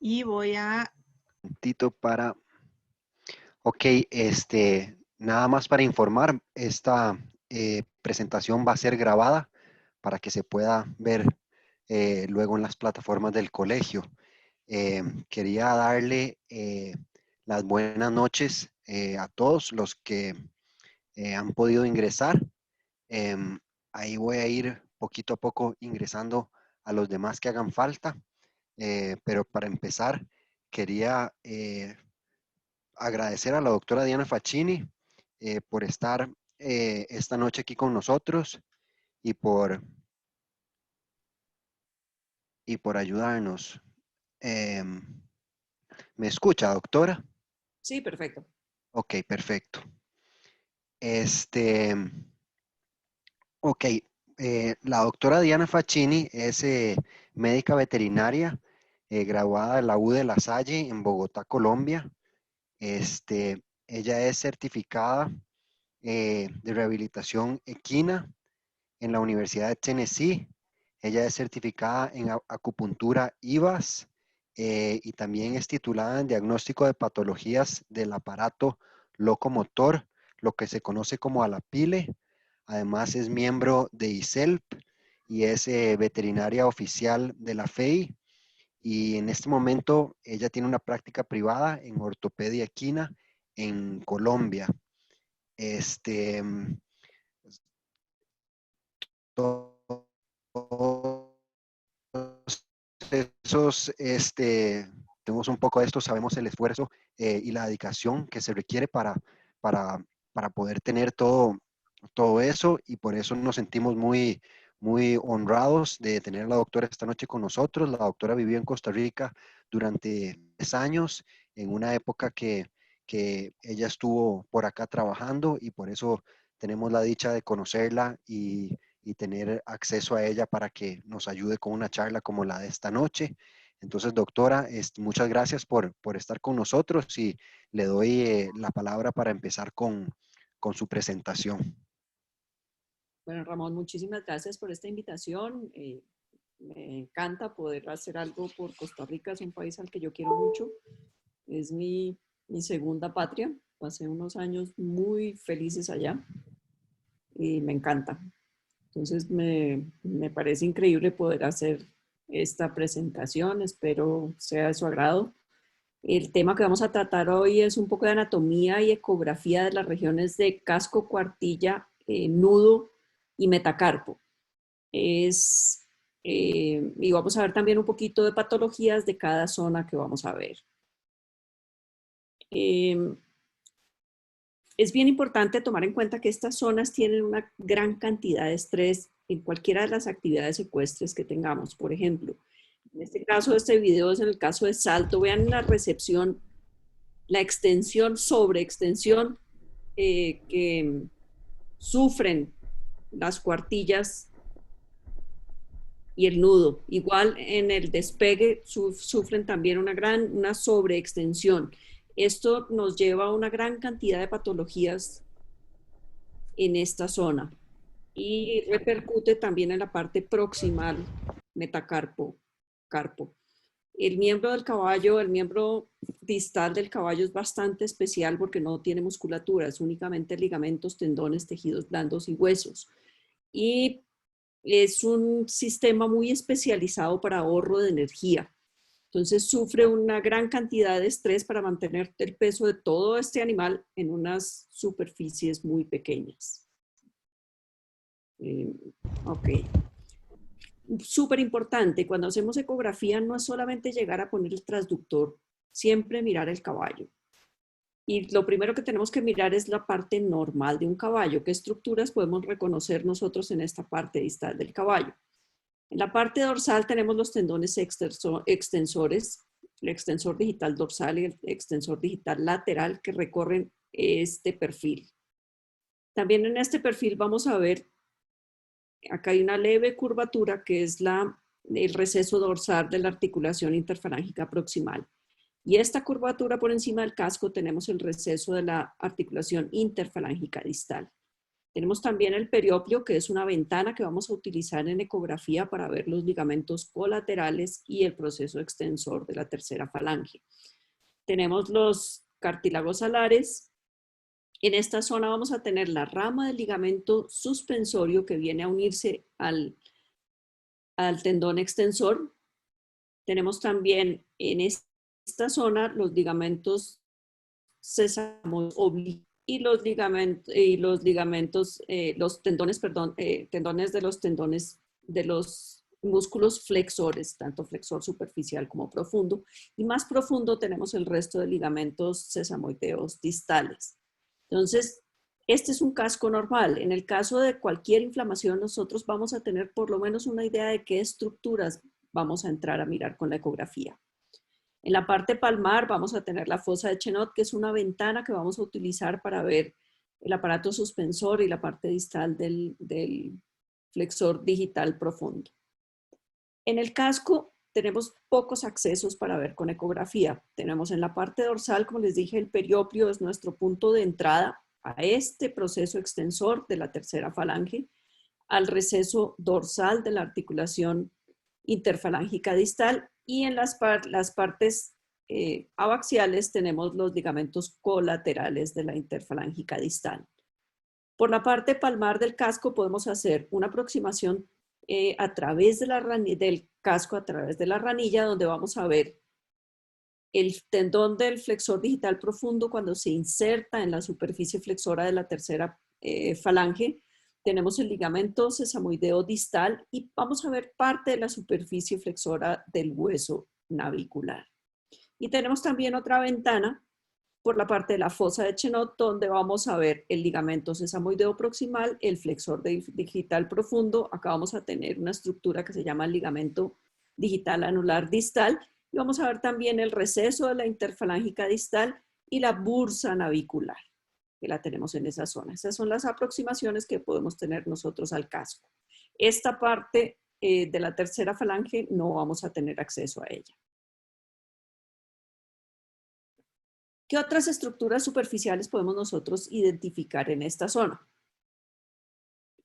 y voy a... Tito para, ok, nada más para informar, esta presentación va a ser grabada para que se pueda ver luego en las plataformas del colegio. Quería darle las buenas noches a todos los que han podido ingresar. Em, Ahí voy a ir poquito a poco ingresando a los demás que hagan falta, pero para empezar, quería agradecer a la doctora Diana Facchini por estar esta noche aquí con nosotros y por ayudarnos. Em, ¿Me escucha, doctora? Sí, perfecto. Ok, perfecto. Este, ok, la doctora Diana Facchini es médica veterinaria, graduada de la U de La Salle en Bogotá, Colombia. Ella es certificada de rehabilitación equina en la Universidad de Tennessee. Ella es certificada en acupuntura IVAS y también es titulada en diagnóstico de patologías del aparato locomotor, lo que se conoce como ALAPILE. Además es miembro de ISELP y es veterinaria oficial de la FEI. Y en este momento ella tiene una práctica privada en ortopedia equina en Colombia. Este, todos esos, tenemos un poco de esto, sabemos el esfuerzo y la dedicación que se requiere para, para poder tener todo eso y por eso nos sentimos muy honrados de tener a la doctora esta noche con nosotros. La doctora vivió en Costa Rica durante 10 años, en una época que ella estuvo por acá trabajando y por eso tenemos la dicha de conocerla y tener acceso a ella para que nos ayude con una charla como la de esta noche. Entonces, doctora, muchas gracias por estar con nosotros y le doy la palabra para empezar con su presentación. Bueno, Ramón, muchísimas gracias por esta invitación. Me encanta poder hacer algo por Costa Rica. Es un país al que yo quiero mucho. Es mi segunda patria. Pasé unos años muy felices allá y me encanta. Entonces me parece increíble poder hacer esta presentación. Espero sea de su agrado. El tema que vamos a tratar hoy es un poco de anatomía y ecografía de las regiones de casco, cuartilla, nudo y metacarpo. Y vamos a ver también un poquito de patologías de cada zona que vamos a ver. Eh, es bien importante tomar en cuenta que estas zonas tienen una gran cantidad de estrés en cualquiera de las actividades ecuestres que tengamos. Por ejemplo, en este caso, este video es en el caso de salto. Vean la recepción, la extensión, sobreextensión que sufren las cuartillas y el nudo. Igual en el despegue sufren también una sobreextensión. Esto nos lleva a una gran cantidad de patologías en esta zona y repercute también en la parte proximal metacarpo, carpo. El miembro del caballo, el miembro distal del caballo es bastante especial porque no tiene musculatura, es únicamente ligamentos, tendones, tejidos blandos y huesos. Y es un sistema muy especializado para ahorro de energía. Entonces sufre una gran cantidad de estrés para mantener el peso de todo este animal en unas superficies muy pequeñas. Ok. Súper importante, cuando hacemos ecografía no es solamente llegar a poner el transductor, siempre mirar el caballo. Y lo primero que tenemos que mirar es la parte normal de un caballo. ¿Qué estructuras podemos reconocer nosotros en esta parte distal del caballo? En la parte dorsal tenemos los tendones extensores, el extensor digital dorsal y el extensor digital lateral que recorren este perfil. También en este perfil vamos a ver, acá hay una leve curvatura que es el receso dorsal de la articulación interfalángica proximal. Y esta curvatura por encima del casco tenemos el receso de la articulación interfalángica distal. Tenemos también el perioplio, que es una ventana que vamos a utilizar en ecografía para ver los ligamentos colaterales y el proceso extensor de la tercera falange. Tenemos los cartílagos alares. En esta zona vamos a tener la rama del ligamento suspensorio que viene a unirse al tendón extensor. Tenemos también en esta zona los ligamentos sésamoideos oblicuos y los tendones, perdón, tendones de los músculos flexores, tanto flexor superficial como profundo. Y más profundo tenemos el resto de ligamentos sesamoideos distales. Entonces, este es un casco normal. En el caso de cualquier inflamación, nosotros vamos a tener por lo menos una idea de qué estructuras vamos a entrar a mirar con la ecografía. En la parte palmar vamos a tener la fosa de Chenot, que es una ventana que vamos a utilizar para ver el aparato suspensor y la parte distal del flexor digital profundo. En el casco tenemos pocos accesos para ver con ecografía. Tenemos en la parte dorsal, como les dije, el perioplio es nuestro punto de entrada a este proceso extensor de la tercera falange, al receso dorsal de la articulación interfalángica distal, y en las partes abaxiales tenemos los ligamentos colaterales de la interfalángica distal. Por la parte palmar del casco podemos hacer una aproximación a través de del casco, a través de la ranilla, donde vamos a ver el tendón del flexor digital profundo cuando se inserta en la superficie flexora de la tercera falange. Tenemos el ligamento sesamoideo distal y vamos a ver parte de la superficie flexora del hueso navicular. Y tenemos también otra ventana por la parte de la fosa de Chenot, donde vamos a ver el ligamento sesamoideo proximal, el flexor digital profundo. Acá vamos a tener una estructura que se llama el ligamento digital anular distal. Y vamos a ver también el receso de la interfalángica distal y la bursa navicular, que la tenemos en esa zona. Esas son las aproximaciones que podemos tener nosotros al casco. Esta parte de la tercera falange no vamos a tener acceso a ella. ¿Qué otras estructuras superficiales podemos nosotros identificar en esta zona?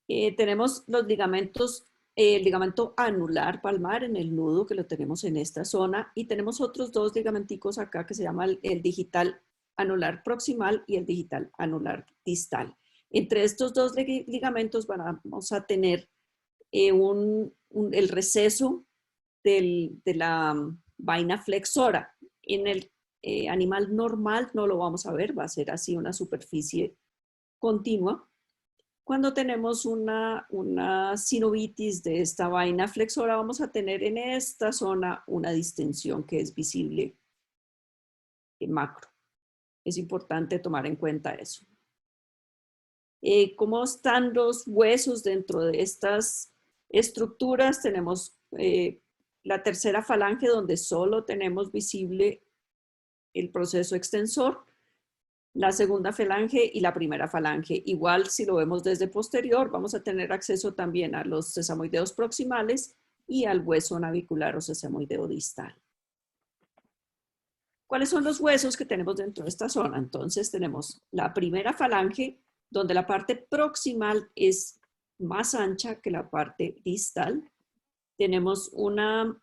Tenemos los ligamentos, el ligamento anular palmar en el nudo, que lo tenemos en esta zona, y tenemos otros dos ligamenticos acá que se llaman el digital anular proximal y el digital anular distal. Entre estos dos ligamentos vamos a tener el receso de la vaina flexora. En el animal normal no lo vamos a ver, va a ser así una superficie continua. Cuando tenemos una sinovitis de esta vaina flexora, vamos a tener en esta zona una distensión que es visible en macro. Es importante tomar en cuenta eso. ¿Cómo están los huesos dentro de estas estructuras? Tenemos la tercera falange, donde solo tenemos visible el proceso extensor, la segunda falange y la primera falange. Igual, si lo vemos desde posterior, vamos a tener acceso también a los sesamoideos proximales y al hueso navicular o sesamoideo distal. ¿Cuáles son los huesos que tenemos dentro de esta zona? Entonces tenemos la primera falange, donde la parte proximal es más ancha que la parte distal. Tenemos un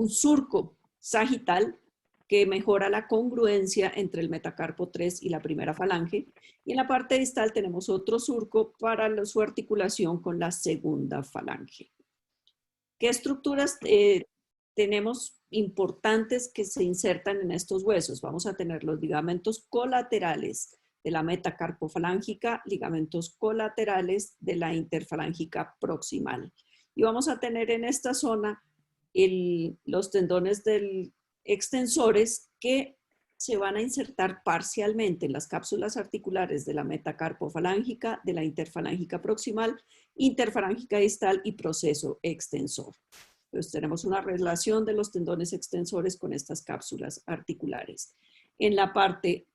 surco sagital que mejora la congruencia entre el metacarpo 3 y la primera falange. Y en la parte distal tenemos otro surco para su articulación con la segunda falange. ¿Qué estructuras tenemos importantes que se insertan en estos huesos? Vamos a tener los ligamentos colaterales de la metacarpofalángica, ligamentos colaterales de la interfalángica proximal. Y vamos a tener en esta zona los tendones del extensores que se van a insertar parcialmente en las cápsulas articulares de la metacarpofalángica, de la interfalángica proximal, interfalángica distal y proceso extensor. Entonces tenemos una relación de los tendones extensores con estas cápsulas articulares. En la parte,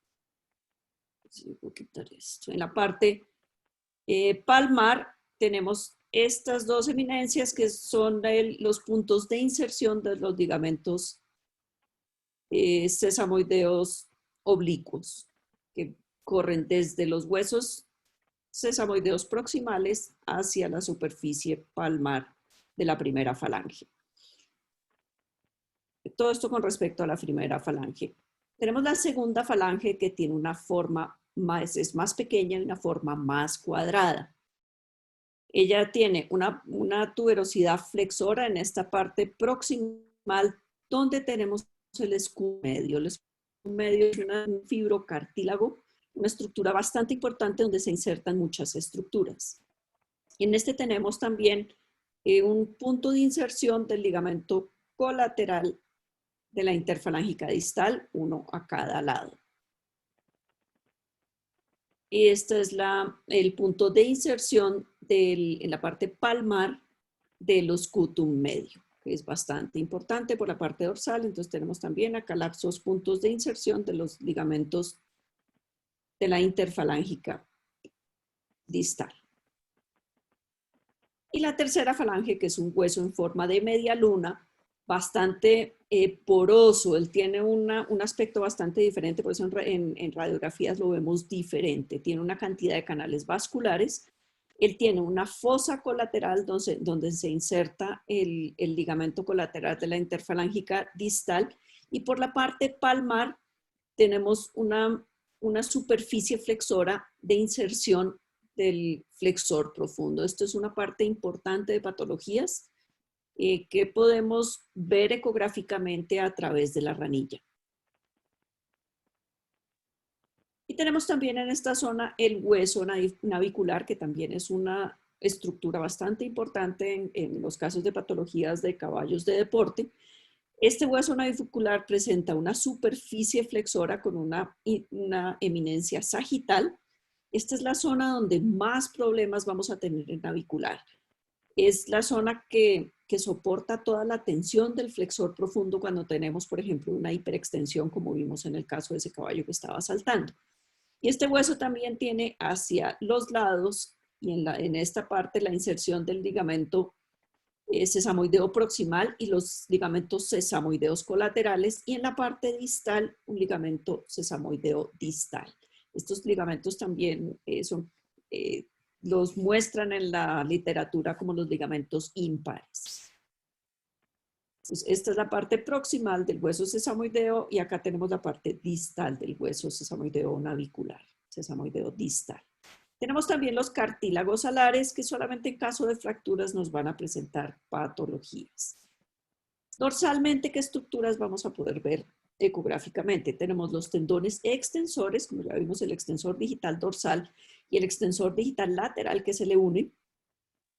palmar tenemos estas dos eminencias que son los puntos de inserción de los ligamentos sesamoideos oblicuos, que corren desde los huesos sesamoideos proximales hacia la superficie palmar de la primera falange. Todo esto con respecto a la primera falange. Tenemos la segunda falange que tiene una forma es más pequeña y una forma más cuadrada. Ella tiene una tuberosidad flexora en esta parte proximal donde tenemos el escudo medio. El escudo medio es un fibrocartílago, una estructura bastante importante donde se insertan muchas estructuras. Y en este tenemos también un punto de inserción del ligamento colateral de la interfalángica distal, uno a cada lado. Y este es el punto de inserción en la parte palmar del oscutum medio, que es bastante importante por la parte dorsal. Entonces tenemos también acá los puntos de inserción de los ligamentos de la interfalángica distal. Y la tercera falange, que es un hueso en forma de media luna, bastante poroso. Él tiene un aspecto bastante diferente, por eso en radiografías lo vemos diferente. Tiene una cantidad de canales vasculares. Él tiene una fosa colateral donde se inserta el ligamento colateral de la interfalángica distal. Y por la parte palmar tenemos una superficie flexora de inserción del flexor profundo. Esto es una parte importante de patologías que podemos ver ecográficamente a través de la ranilla. Y tenemos también en esta zona el hueso navicular, que también es una estructura bastante importante en los casos de patologías de caballos de deporte. Este hueso navicular presenta una superficie flexora con una eminencia sagital. Esta es la zona donde más problemas vamos a tener en navicular. Es la zona que soporta toda la tensión del flexor profundo cuando tenemos, por ejemplo, una hiperextensión, como vimos en el caso de ese caballo que estaba saltando. Y este hueso también tiene hacia los lados y en esta parte la inserción del ligamento sesamoideo proximal y los ligamentos sesamoideos colaterales, y en la parte distal un ligamento sesamoideo distal. Estos ligamentos también los muestran en la literatura como los ligamentos impares. Entonces, esta es la parte proximal del hueso sesamoideo y acá tenemos la parte distal del hueso sesamoideo navicular, sesamoideo distal. Tenemos también los cartílagos alares que solamente en caso de fracturas nos van a presentar patologías. Dorsalmente, ¿qué estructuras vamos a poder ver ecográficamente? Tenemos los tendones extensores, como ya vimos, el extensor digital dorsal y el extensor digital lateral que se le une,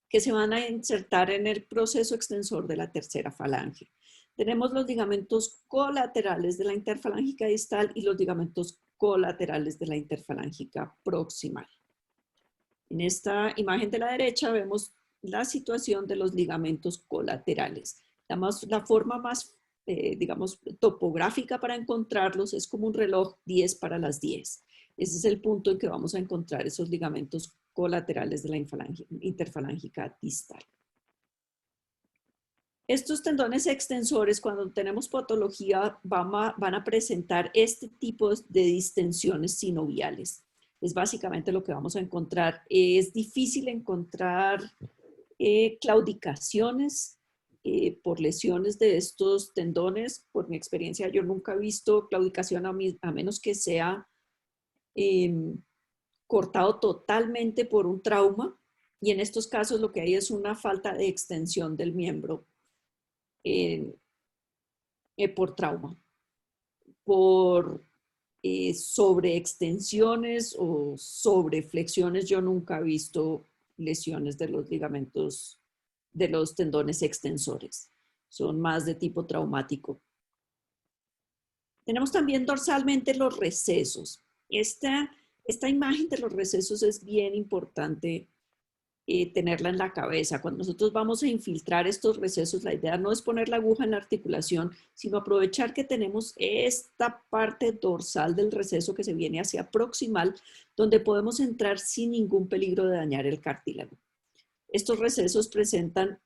que se van a insertar en el proceso extensor de la tercera falange. Tenemos los ligamentos colaterales de la interfalángica distal y los ligamentos colaterales de la interfalángica proximal. En esta imagen de la derecha vemos la situación de los ligamentos colaterales. La forma más, digamos, topográfica para encontrarlos es como un reloj 10 para las 10. Ese es el punto en que vamos a encontrar esos ligamentos colaterales de la interfalángica distal. Estos tendones extensores, cuando tenemos patología, van a presentar este tipo de distensiones sinoviales. Es básicamente lo que vamos a encontrar. Es difícil encontrar claudicaciones por lesiones de estos tendones. Por mi experiencia, yo nunca he visto claudicación a menos que sea cortado totalmente por un trauma. Y en estos casos lo que hay es una falta de extensión del miembro por trauma. Por sobreextensiones o sobreflexiones, yo nunca he visto lesiones de los ligamentos, de los tendones extensores. Son más de tipo traumático. Tenemos también dorsalmente los recesos. Esta imagen de los recesos es bien importante tenerla en la cabeza. Cuando nosotros vamos a infiltrar estos recesos, la idea no es poner la aguja en la articulación, sino aprovechar que tenemos esta parte dorsal del receso que se viene hacia proximal, donde podemos entrar sin ningún peligro de dañar el cartílago. Estos recesos presentan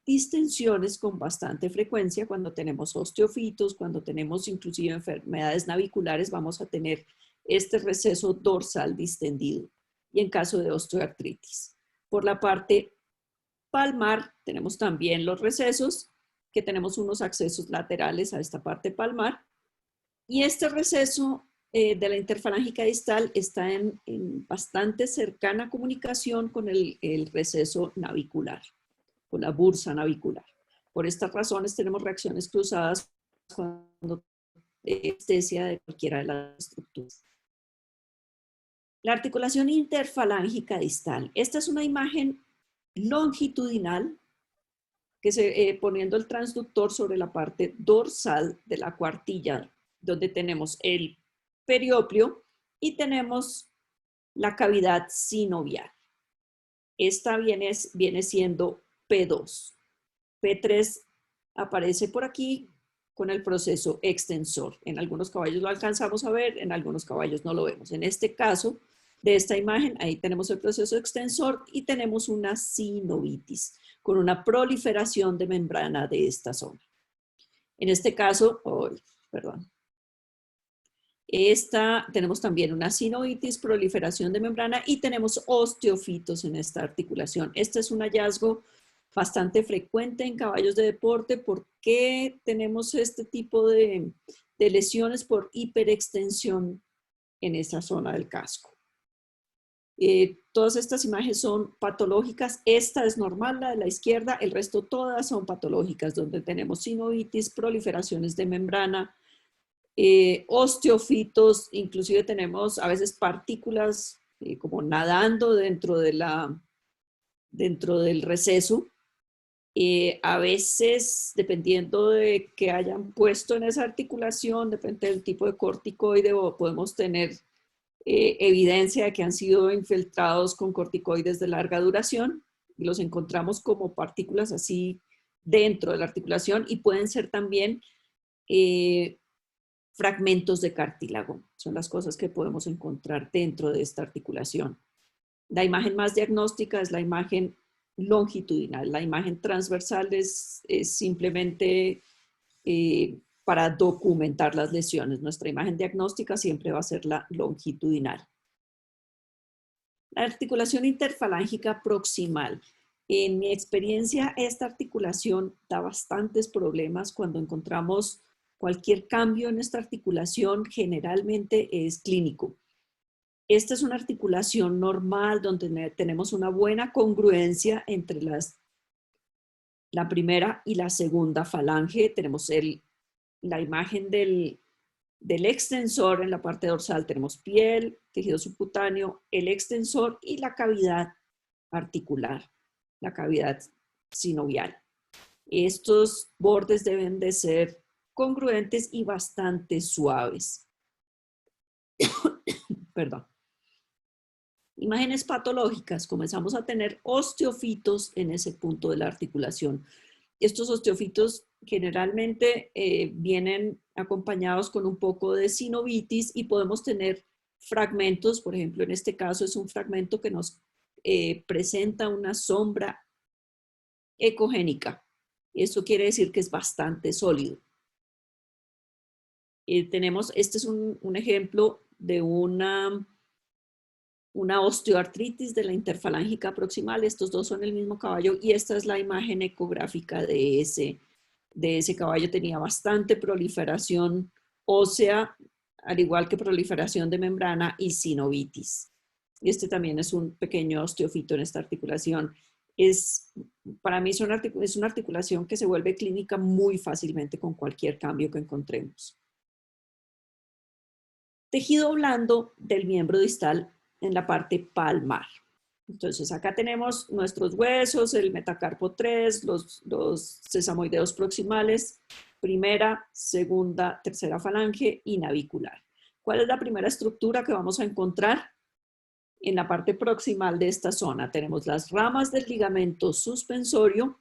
distensiones con bastante frecuencia. Cuando tenemos osteofitos, cuando tenemos inclusive enfermedades naviculares, vamos a tener este receso dorsal distendido y en caso de osteoartritis. Por la parte palmar tenemos también los recesos, que tenemos unos accesos laterales a esta parte palmar, y este receso de la interfalángica distal está en bastante cercana comunicación con el receso navicular, con la bursa navicular. Por estas razones tenemos reacciones cruzadas cuando anestesia de cualquiera de las estructuras. La articulación interfalángica distal. Esta es una imagen longitudinal que poniendo el transductor sobre la parte dorsal de la cuartilla, donde tenemos el periópleo y tenemos la cavidad sinovial. Esta viene siendo P2. P3 aparece por aquí con el proceso extensor. En algunos caballos lo alcanzamos a ver, en algunos caballos no lo vemos. En este caso, de esta imagen, ahí tenemos el proceso extensor y tenemos una sinovitis con una proliferación de membrana de esta zona. En este caso, tenemos también una sinovitis, proliferación de membrana y tenemos osteofitos en esta articulación. Este es un hallazgo bastante frecuente en caballos de deporte. ¿Por qué tenemos este tipo de lesiones? Por hiperextensión en esa zona del casco. Todas estas imágenes son patológicas. Esta es normal, la de la izquierda. El resto todas son patológicas, donde tenemos sinovitis, proliferaciones de membrana, osteofitos, inclusive tenemos a veces partículas como nadando dentro del receso. A veces, dependiendo de qué hayan puesto en esa articulación, depende del tipo de corticoide, podemos tener evidencia de que han sido infiltrados con corticoides de larga duración. Y los encontramos como partículas así dentro de la articulación y pueden ser también fragmentos de cartílago. Son las cosas que podemos encontrar dentro de esta articulación. La imagen más diagnóstica es la imagen longitudinal. La imagen transversal es simplemente para documentar las lesiones. Nuestra imagen diagnóstica siempre va a ser la longitudinal. La articulación interfalángica proximal. En mi experiencia, esta articulación da bastantes problemas cuando encontramos cualquier cambio en esta articulación. Generalmente es clínico. Esta es una articulación normal donde tenemos una buena congruencia entre la primera y la segunda falange. Tenemos la imagen del extensor en la parte dorsal. Tenemos piel, tejido subcutáneo, el extensor y la cavidad articular, la cavidad sinovial. Estos bordes deben de ser congruentes y bastante suaves. Perdón. Imágenes patológicas, comenzamos a tener osteofitos en ese punto de la articulación. Estos osteofitos generalmente vienen acompañados con un poco de sinovitis y podemos tener fragmentos. Por ejemplo, en este caso es un fragmento que nos presenta una sombra ecogénica. Esto quiere decir que es bastante sólido. Este es un ejemplo de una osteoartritis de la interfalángica proximal. Estos dos son el mismo caballo y esta es la imagen ecográfica de ese caballo. Tenía bastante proliferación ósea, al igual que proliferación de membrana y sinovitis. Este también es un pequeño osteofito en esta articulación. Para mí es una articulación que se vuelve clínica muy fácilmente con cualquier cambio que encontremos. Tejido blando del miembro distal en la parte palmar. Entonces acá tenemos nuestros huesos, el metacarpo 3, los sesamoideos proximales, primera, segunda, tercera falange y navicular. ¿Cuál es la primera estructura que vamos a encontrar? En la parte proximal de esta zona tenemos las ramas del ligamento suspensorio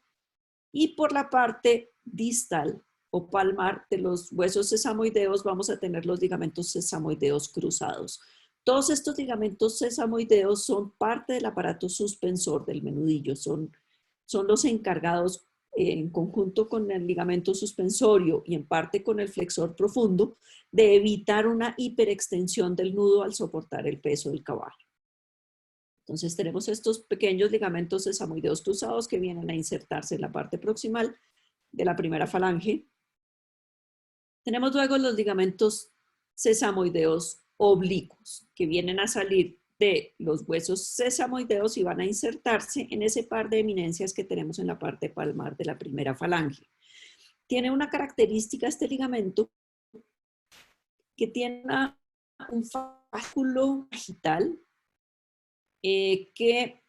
y por la parte distal o palmar de los huesos sesamoideos vamos a tener los ligamentos sesamoideos cruzados. Todos estos ligamentos sesamoideos son parte del aparato suspensor del menudillo, son los encargados en conjunto con el ligamento suspensorio y en parte con el flexor profundo, de evitar una hiperextensión del nudo al soportar el peso del caballo. Entonces tenemos estos pequeños ligamentos sesamoideos cruzados que vienen a insertarse en la parte proximal de la primera falange. Tenemos luego los ligamentos sesamoideos oblicuos que vienen a salir de los huesos sesamoideos y van a insertarse en ese par de eminencias que tenemos en la parte palmar de la primera falange. Tiene una característica este ligamento que tiene un fascículo sagital que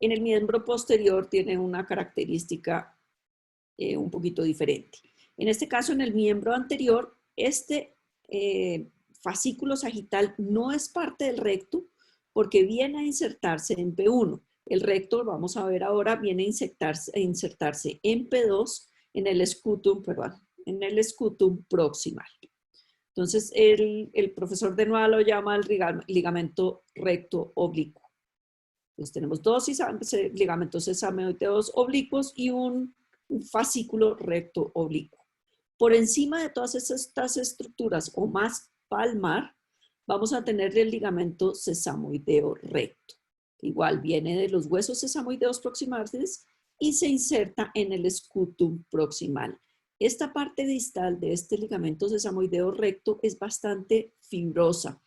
en el miembro posterior tiene una característica un poquito diferente. En este caso, en el miembro anterior, este fascículo sagital no es parte del recto porque viene a insertarse en P1. El recto, vamos a ver ahora, viene a insertarse en P2 en el scutum, en el scutum proximal. Entonces, el profesor de Noa lo llama el ligamento recto oblicuo. Entonces, tenemos dos ligamentos sesamoideos oblicuos y un fascículo recto oblicuo. Por encima de todas estas estructuras o más palmar, vamos a tener el ligamento sesamoideo recto. Igual viene de los huesos sesamoideos proximales y se inserta en el scutum proximal. Esta parte distal de este ligamento sesamoideo recto es bastante fibrosa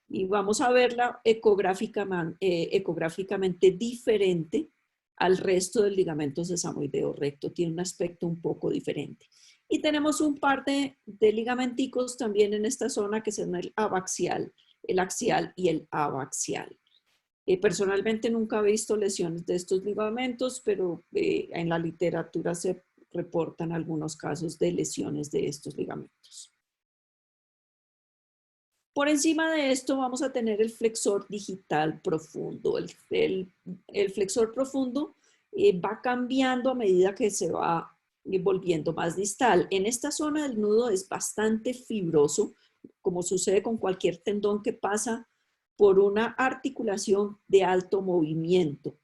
y vamos a verla ecográficamente diferente al resto del ligamento sesamoideo recto. Tiene un aspecto un poco diferente. Y tenemos un par de ligamenticos también en esta zona que son el abaxial, el axial y el abaxial. Personalmente nunca he visto lesiones de estos ligamentos, pero en la literatura se reportan algunos casos de lesiones de estos ligamentos. Por encima de esto vamos a tener el flexor digital profundo. El flexor profundo va cambiando a medida que se va volviendo más distal. En esta zona del nudo es bastante fibroso, como sucede con cualquier tendón que pasa por una articulación de alto movimiento.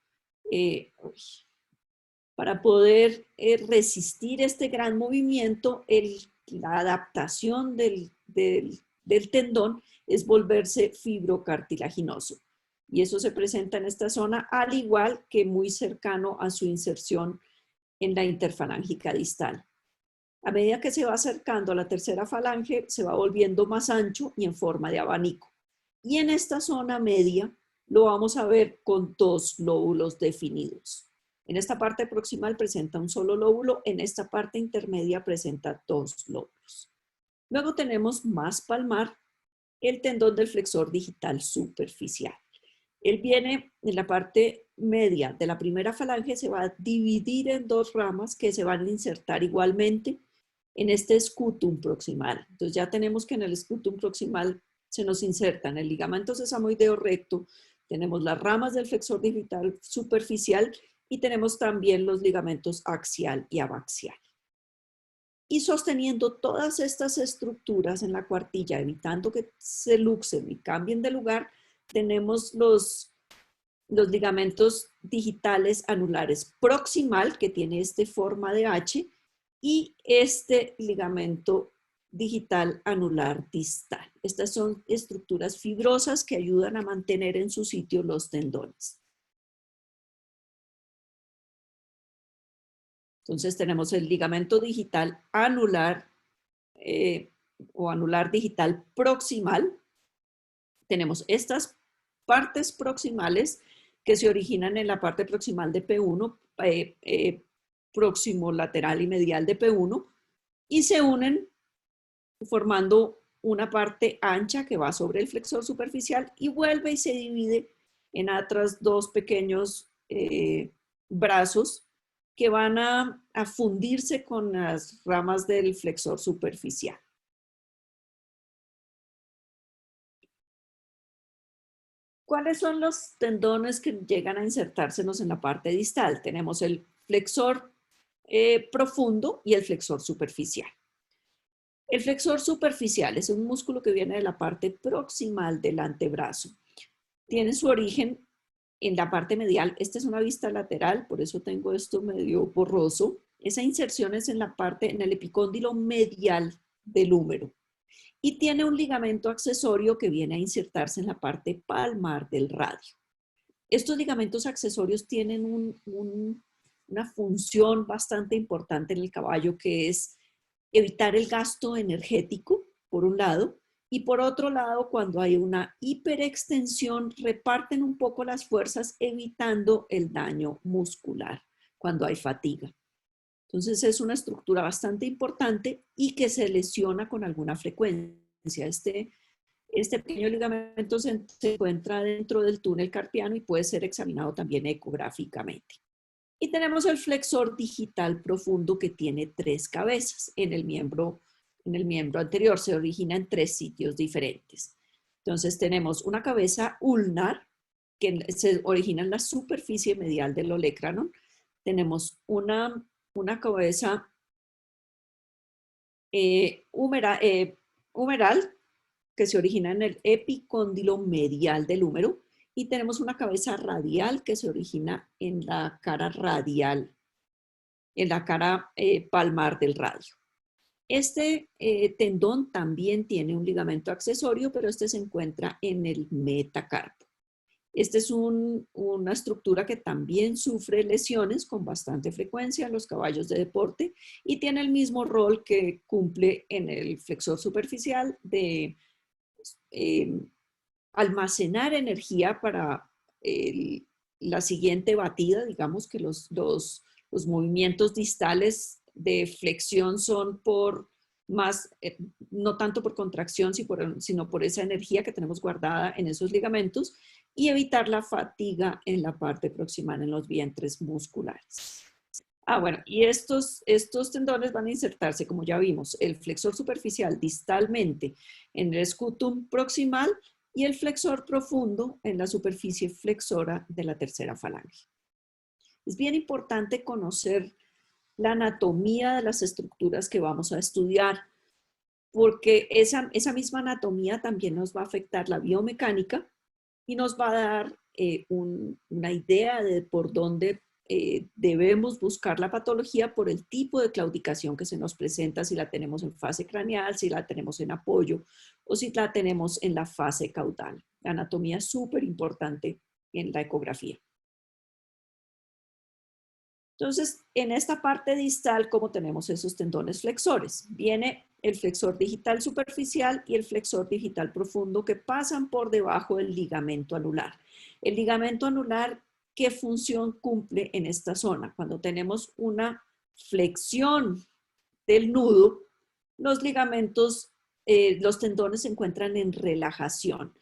Para poder resistir este gran movimiento, la adaptación del tendón es volverse fibrocartilaginoso. Y eso se presenta en esta zona, al igual que muy cercano a su inserción en la interfalángica distal. A medida que se va acercando a la tercera falange, se va volviendo más ancho y en forma de abanico. Y en esta zona media lo vamos a ver con dos lóbulos definidos. En esta parte proximal presenta un solo lóbulo, en esta parte intermedia presenta dos lóbulos. Luego tenemos más palmar el tendón del flexor digital superficial. Él viene en la parte media de la primera falange, se va a dividir en dos ramas que se van a insertar igualmente en este scutum proximal. Entonces ya tenemos que en el scutum proximal se nos insertan el ligamento sesamoideo recto, tenemos las ramas del flexor digital superficial y tenemos también los ligamentos axial y abaxial. Y sosteniendo todas estas estructuras en la cuartilla, evitando que se luxen y cambien de lugar, tenemos los ligamentos digitales anulares proximal, que tiene esta forma de H, y este ligamento digital anular distal. Estas son estructuras fibrosas que ayudan a mantener en su sitio los tendones. Entonces tenemos el ligamento digital anular o anular digital proximal. Tenemos estas partes proximales que se originan en la parte proximal de P1, próximo lateral y medial de P1, y se unen formando una parte ancha que va sobre el flexor superficial y vuelve y se divide en otros dos pequeños brazos que van a fundirse con las ramas del flexor superficial. ¿Cuáles son los tendones que llegan a insertársenos en la parte distal? Tenemos el flexor profundo y el flexor superficial. El flexor superficial es un músculo que viene de la parte proximal del antebrazo. Tiene su origen en la parte medial. Esta es una vista lateral, por eso tengo esto medio borroso. Esa inserción es en la parte, en el epicóndilo medial del húmero. Y tiene un ligamento accesorio que viene a insertarse en la parte palmar del radio. Estos ligamentos accesorios tienen una función bastante importante en el caballo, que es evitar el gasto energético, por un lado, y por otro lado, cuando hay una hiperextensión, reparten un poco las fuerzas, evitando el daño muscular cuando hay fatiga. Entonces es una estructura bastante importante y que se lesiona con alguna frecuencia. Este pequeño ligamento se encuentra dentro del túnel carpiano y puede ser examinado también ecográficamente. Y tenemos el flexor digital profundo, que tiene 3 cabezas en el miembro anterior. Se origina en 3 sitios diferentes. Entonces tenemos una cabeza ulnar que se origina en la superficie medial del olecranon. Tenemos una cabeza humeral que se origina en el epicóndilo medial del húmero, y tenemos una cabeza radial que se origina en la cara radial, en la cara palmar del radio. Este tendón también tiene un ligamento accesorio, pero este se encuentra en el metacarpo. Esta es una estructura que también sufre lesiones con bastante frecuencia en los caballos de deporte y tiene el mismo rol que cumple en el flexor superficial de almacenar energía para la siguiente batida. Digamos que los movimientos distales de flexión son por más, no tanto por contracción, sino por esa energía que tenemos guardada en esos ligamentos, y evitar la fatiga en la parte proximal, en los vientres musculares. Bueno, y estos tendones van a insertarse, como ya vimos, el flexor superficial distalmente en el escutum proximal y el flexor profundo en la superficie flexora de la tercera falange. Es bien importante conocer la anatomía de las estructuras que vamos a estudiar, porque esa misma anatomía también nos va a afectar la biomecánica y nos va a dar una idea de por dónde debemos buscar la patología, por el tipo de claudicación que se nos presenta, si la tenemos en fase craneal, si la tenemos en apoyo o si la tenemos en la fase caudal. La anatomía es súper importante en la ecografía. Entonces, en esta parte distal, ¿cómo tenemos esos tendones flexores? Viene el flexor digital superficial y el flexor digital profundo, que pasan por debajo del ligamento anular. El ligamento anular, ¿qué función cumple en esta zona? Cuando tenemos una flexión del nudo, los ligamentos, los tendones se encuentran en relajación.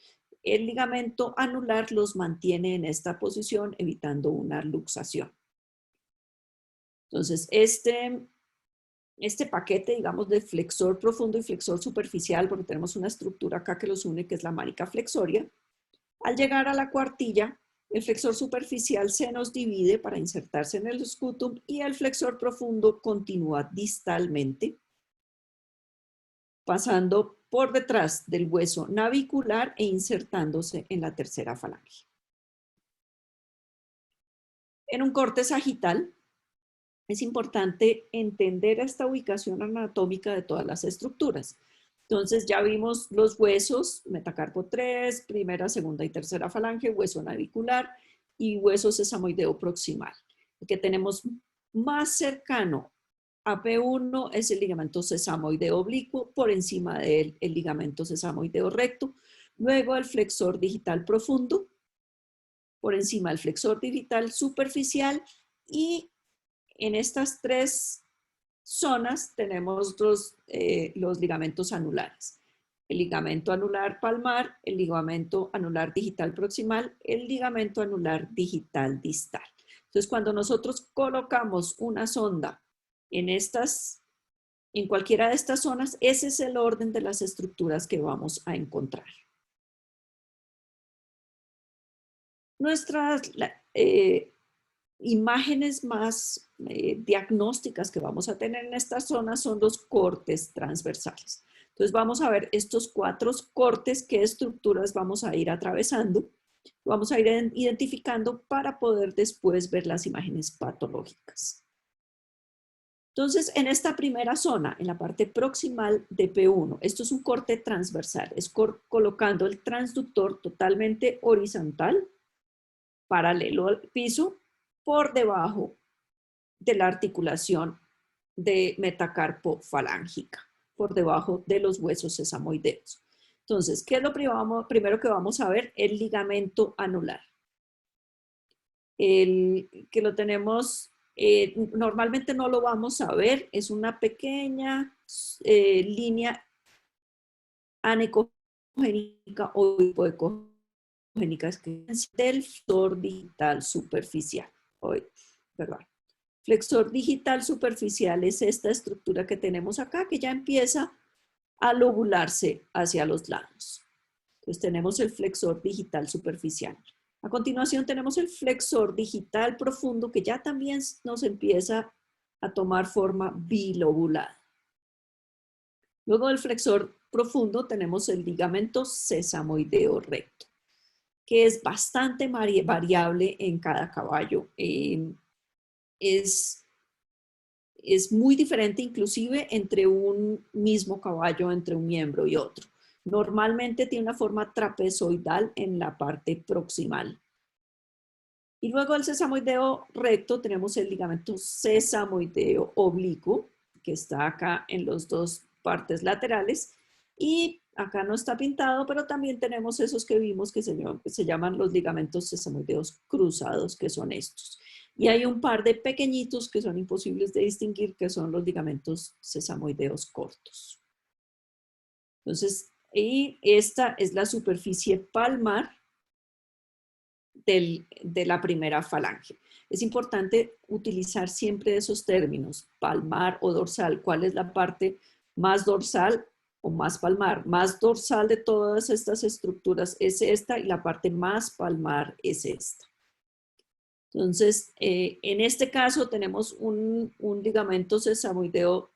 El ligamento anular los mantiene en esta posición, evitando una luxación. Entonces, este paquete, digamos, de flexor profundo y flexor superficial, porque tenemos una estructura acá que los une, que es la mánica flexoria. Al llegar a la cuartilla, el flexor superficial se nos divide para insertarse en el scutum y el flexor profundo continúa distalmente, pasando por detrás del hueso navicular e insertándose en la tercera falange. En un corte sagital, es importante entender esta ubicación anatómica de todas las estructuras. Entonces ya vimos los huesos, metacarpo 3, primera, segunda y tercera falange, hueso navicular y hueso sesamoideo proximal. El que tenemos más cercano a P1 es el ligamento sesamoideo oblicuo, por encima de él el ligamento sesamoideo recto, luego el flexor digital profundo, por encima del flexor digital superficial, y en estas 3 zonas tenemos los ligamentos anulares. El ligamento anular palmar, el ligamento anular digital proximal, el ligamento anular digital distal. Entonces, cuando nosotros colocamos una sonda en cualquiera de estas zonas, ese es el orden de las estructuras que vamos a encontrar. Nuestras imágenes más diagnósticas que vamos a tener en esta zona son los cortes transversales. Entonces vamos a ver estos 4 cortes, qué estructuras vamos a ir atravesando, vamos a ir identificando para poder después ver las imágenes patológicas. Entonces, en esta primera zona, en la parte proximal de P1, esto es un corte transversal, es colocando el transductor totalmente horizontal, paralelo al piso, por debajo de la articulación de metacarpo falángica, por debajo de los huesos sesamoideos. Entonces, ¿qué es lo primero que vamos a ver? El ligamento anular. Que lo tenemos, normalmente no lo vamos a ver, es una pequeña línea anecogénica o hipocogénica del flexor digital superficial. Perdón. Flexor digital superficial es esta estructura que tenemos acá, que ya empieza a lobularse hacia los lados. Entonces tenemos el flexor digital superficial. A continuación tenemos el flexor digital profundo, que ya también nos empieza a tomar forma bilobulada. Luego del flexor profundo tenemos el ligamento sesamoideo recto, que es bastante variable en cada caballo. Es muy diferente inclusive entre un mismo caballo, entre un miembro y otro. Normalmente tiene una forma trapezoidal en la parte proximal. Y luego del sesamoideo recto tenemos el ligamento sesamoideo oblicuo, que está acá en las dos partes laterales. Y acá no está pintado, pero también tenemos esos que vimos que se llaman los ligamentos sesamoideos cruzados, que son estos. Y hay un par de pequeñitos que son imposibles de distinguir, que son los ligamentos sesamoideos cortos. Entonces, y esta es la superficie palmar de la primera falange. Es importante utilizar siempre esos términos, palmar o dorsal. ¿Cuál es la parte más dorsal o más palmar? Más dorsal de todas estas estructuras es esta y la parte más palmar es esta. Entonces, en este caso tenemos un ligamento sesamoideo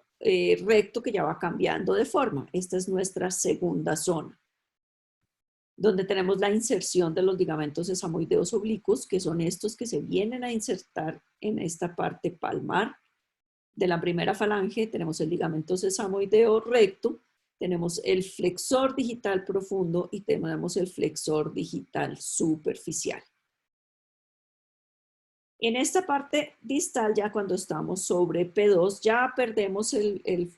recto que ya va cambiando de forma. Esta es nuestra segunda zona, donde tenemos la inserción de los ligamentos sesamoideos oblicuos, que son estos que se vienen a insertar en esta parte palmar de la primera falange. Tenemos el ligamento sesamoideo recto, tenemos el flexor digital profundo y tenemos el flexor digital superficial. En esta parte distal, ya cuando estamos sobre P2, ya perdemos el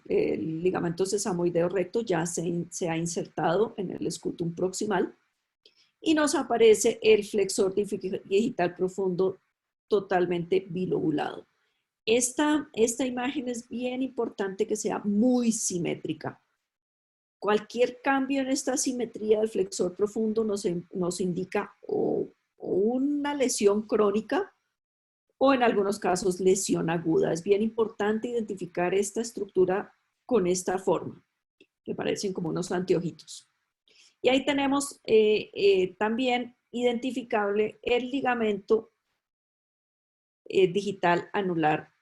ligamento sesamoideo recto, ya se ha insertado en el escutum proximal y nos aparece el flexor digital profundo totalmente bilobulado. Esta imagen es bien importante que sea muy simétrica. Cualquier cambio en esta simetría del flexor profundo nos indica o una lesión crónica o en algunos casos lesión aguda. Es bien importante identificar esta estructura con esta forma, que parecen como unos anteojitos. Y ahí tenemos también identificable el ligamento digital anular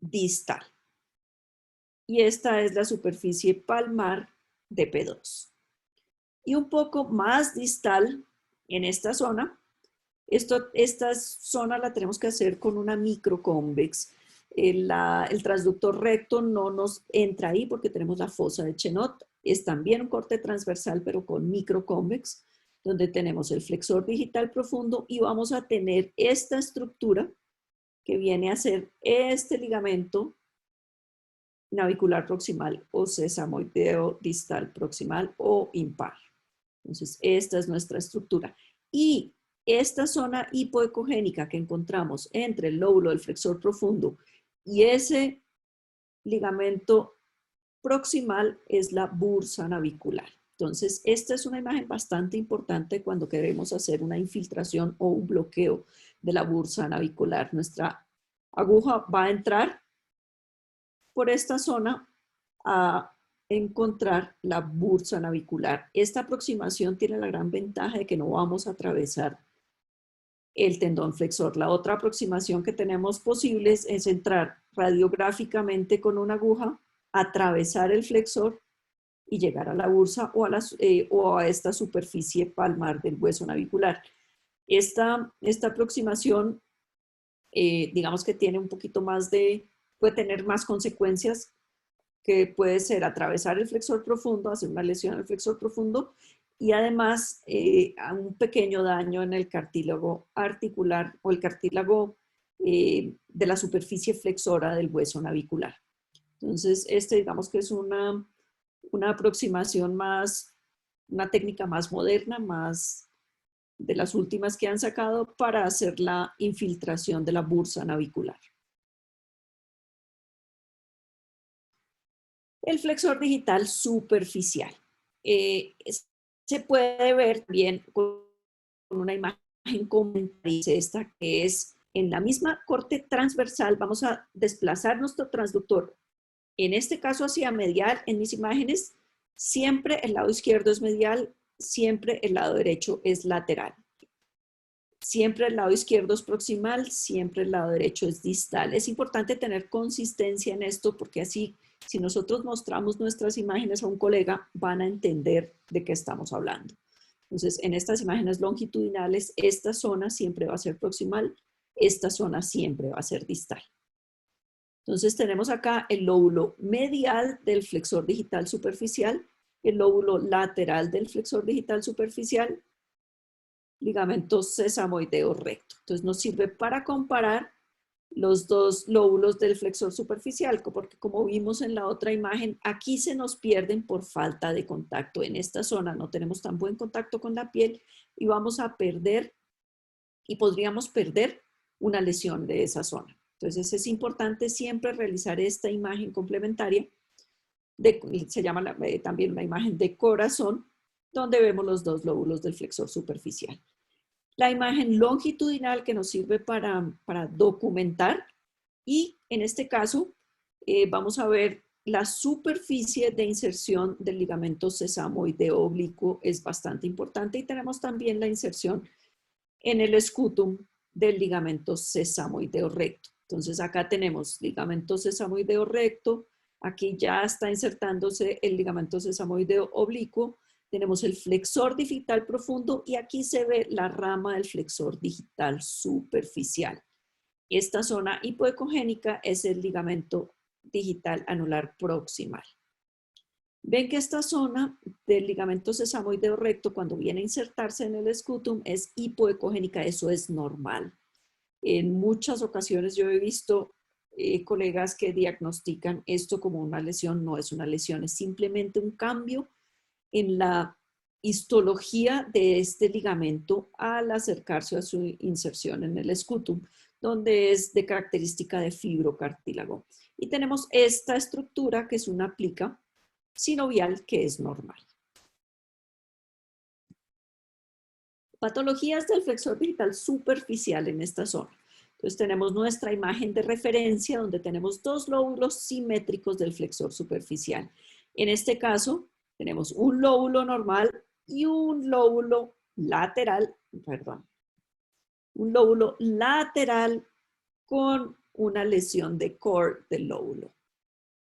distal. Y esta es la superficie palmar de P2. Y un poco más distal en esta zona, esta zona la tenemos que hacer con una microconvex. El transductor recto no nos entra ahí porque tenemos la fosa de Chenot. Es también un corte transversal, pero con microconvex, donde tenemos el flexor digital profundo y vamos a tener esta estructura que viene a ser este ligamento navicular proximal o sesamoideo distal proximal o impar. Entonces, esta es nuestra estructura. Y esta zona hipoecogénica que encontramos entre el lóbulo del flexor profundo y ese ligamento proximal es la bursa navicular. Entonces, esta es una imagen bastante importante cuando queremos hacer una infiltración o un bloqueo de la bursa navicular. Nuestra aguja va a entrar por esta zona a encontrar la bursa navicular. Esta aproximación tiene la gran ventaja de que no vamos a atravesar el tendón flexor. La otra aproximación que tenemos posible es entrar radiográficamente con una aguja, atravesar el flexor y llegar a la bursa o a esta superficie palmar del hueso navicular. Esta aproximación, digamos que tiene un poquito más de puede tener más consecuencias, que puede ser atravesar el flexor profundo, hacer una lesión en el flexor profundo y además a un pequeño daño en el cartílago articular o el cartílago de la superficie flexora del hueso navicular. Entonces, digamos que es una aproximación más, una técnica más moderna, más de las últimas que han sacado para hacer la infiltración de la bursa navicular. El flexor digital superficial. Se puede ver bien con una imagen como dice esta, que es en la misma corte transversal. Vamos a desplazar nuestro transductor, en este caso hacia medial. En mis imágenes, siempre el lado izquierdo es medial, siempre el lado derecho es lateral. Siempre el lado izquierdo es proximal, siempre el lado derecho es distal. Es importante tener consistencia en esto porque así, si nosotros mostramos nuestras imágenes a un colega, van a entender de qué estamos hablando. Entonces, en estas imágenes longitudinales, esta zona siempre va a ser proximal, esta zona siempre va a ser distal. Entonces, tenemos acá el lóbulo medial del flexor digital superficial, el lóbulo lateral del flexor digital superficial, ligamento sesamoideo recto. Entonces nos sirve para comparar los dos lóbulos del flexor superficial, porque como vimos en la otra imagen, aquí se nos pierden por falta de contacto. En esta zona no tenemos tan buen contacto con la piel y vamos a perder y podríamos perder una lesión de esa zona. Entonces es importante siempre realizar esta imagen complementaria, se llama también una imagen de corazón, donde vemos los dos lóbulos del flexor superficial. La imagen longitudinal que nos sirve para documentar y en este caso vamos a ver la superficie de inserción del ligamento sesamoideo oblicuo es bastante importante y tenemos también la inserción en el escutum del ligamento sesamoideo recto. Entonces acá tenemos ligamento sesamoideo recto, aquí ya está insertándose el ligamento sesamoideo oblicuo, tenemos el flexor digital profundo y aquí se ve la rama del flexor digital superficial. Esta zona hipoecogénica es el ligamento digital anular proximal. Ven que esta zona del ligamento sesamoideo recto, cuando viene a insertarse en el escutum, es hipoecogénica. Eso es normal. En muchas ocasiones yo he visto colegas que diagnostican esto como una lesión. No es una lesión, es simplemente un cambio en la histología de este ligamento al acercarse a su inserción en el escutum, donde es de característica de fibrocartílago. Y tenemos esta estructura que es una plica sinovial que es normal. Patologías del flexor digital superficial en esta zona. Entonces tenemos nuestra imagen de referencia donde tenemos dos lóbulos simétricos del flexor superficial. En este caso tenemos un lóbulo normal y un lóbulo lateral, un lóbulo lateral con una lesión de core del lóbulo.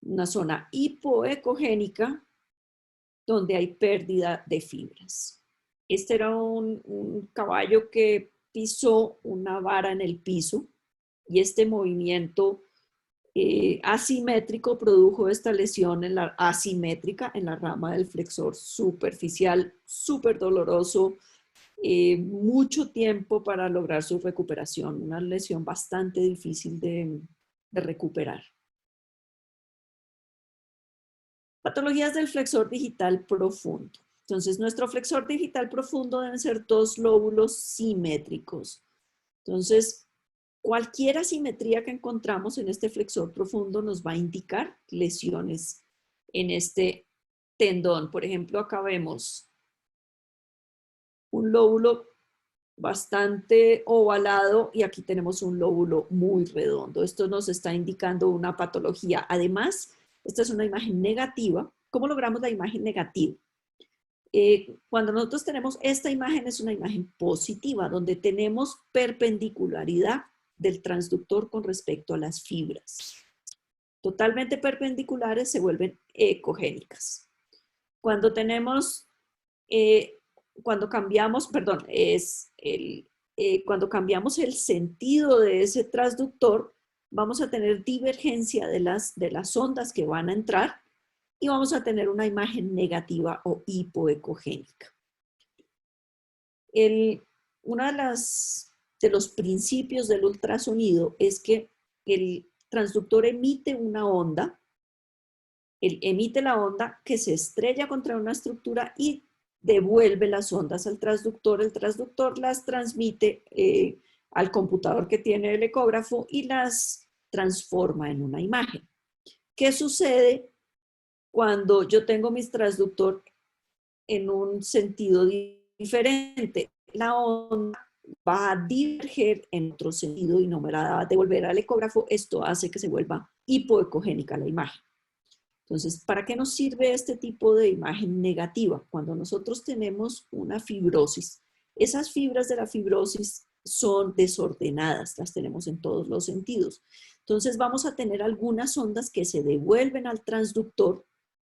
Una zona hipoecogénica donde hay pérdida de fibras. Este era un caballo que pisó una vara en el piso y este movimiento asimétrico produjo esta lesión asimétrica en la rama del flexor superficial, súper doloroso, mucho tiempo para lograr su recuperación, una lesión bastante difícil de recuperar. Patologías del flexor digital profundo. Entonces, nuestro flexor digital profundo deben ser dos lóbulos simétricos. Entonces, cualquier asimetría que encontramos en este flexor profundo nos va a indicar lesiones en este tendón. Por ejemplo, acá vemos un lóbulo bastante ovalado y aquí tenemos un lóbulo muy redondo. Esto nos está indicando una patología. Además, esta es una imagen negativa. ¿Cómo logramos la imagen negativa? Cuando nosotros tenemos esta imagen, es una imagen positiva, donde tenemos perpendicularidad del transductor con respecto a las fibras. Totalmente perpendiculares se vuelven ecogénicas. Cuando tenemos, cuando cambiamos el sentido de ese transductor, vamos a tener divergencia de las ondas que van a entrar y vamos a tener una imagen negativa o hipoecogénica. Uno de los principios del ultrasonido es que el transductor emite una onda, él emite la onda que se estrella contra una estructura y devuelve las ondas al transductor. El transductor las transmite al computador que tiene el ecógrafo y las transforma en una imagen. ¿Qué sucede cuando yo tengo mi transductor en un sentido diferente? La onda va a diverger en otro sentido y no me la va a devolver al ecógrafo. Esto hace que se vuelva hipoecogénica la imagen. Entonces, ¿para qué nos sirve este tipo de imagen negativa? Cuando nosotros tenemos una fibrosis, esas fibras de la fibrosis son desordenadas, las tenemos en todos los sentidos. Entonces, vamos a tener algunas ondas que se devuelven al transductor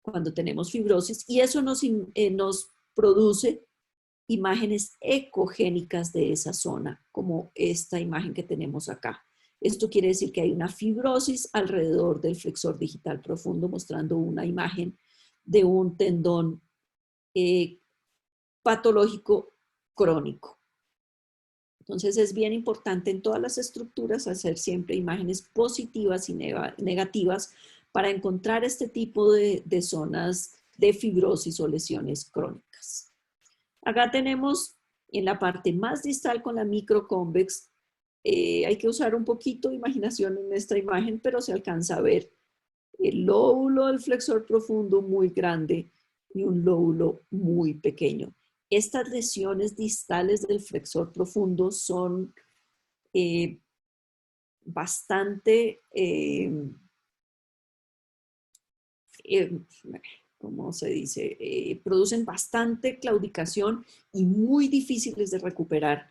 cuando tenemos fibrosis y eso nos produce imágenes ecogénicas de esa zona, como esta imagen que tenemos acá. Esto quiere decir que hay una fibrosis alrededor del flexor digital profundo, mostrando una imagen de un tendón patológico crónico. Entonces es bien importante en todas las estructuras hacer siempre imágenes positivas y negativas para encontrar este tipo de zonas de fibrosis o lesiones crónicas. Acá tenemos en la parte más distal con la microconvex. Hay que usar un poquito de imaginación en esta imagen, pero se alcanza a ver el lóbulo del flexor profundo muy grande y un lóbulo muy pequeño. Estas lesiones distales del flexor profundo son bastante, ¿cómo se dice? Producen bastante claudicación y muy difíciles de recuperar.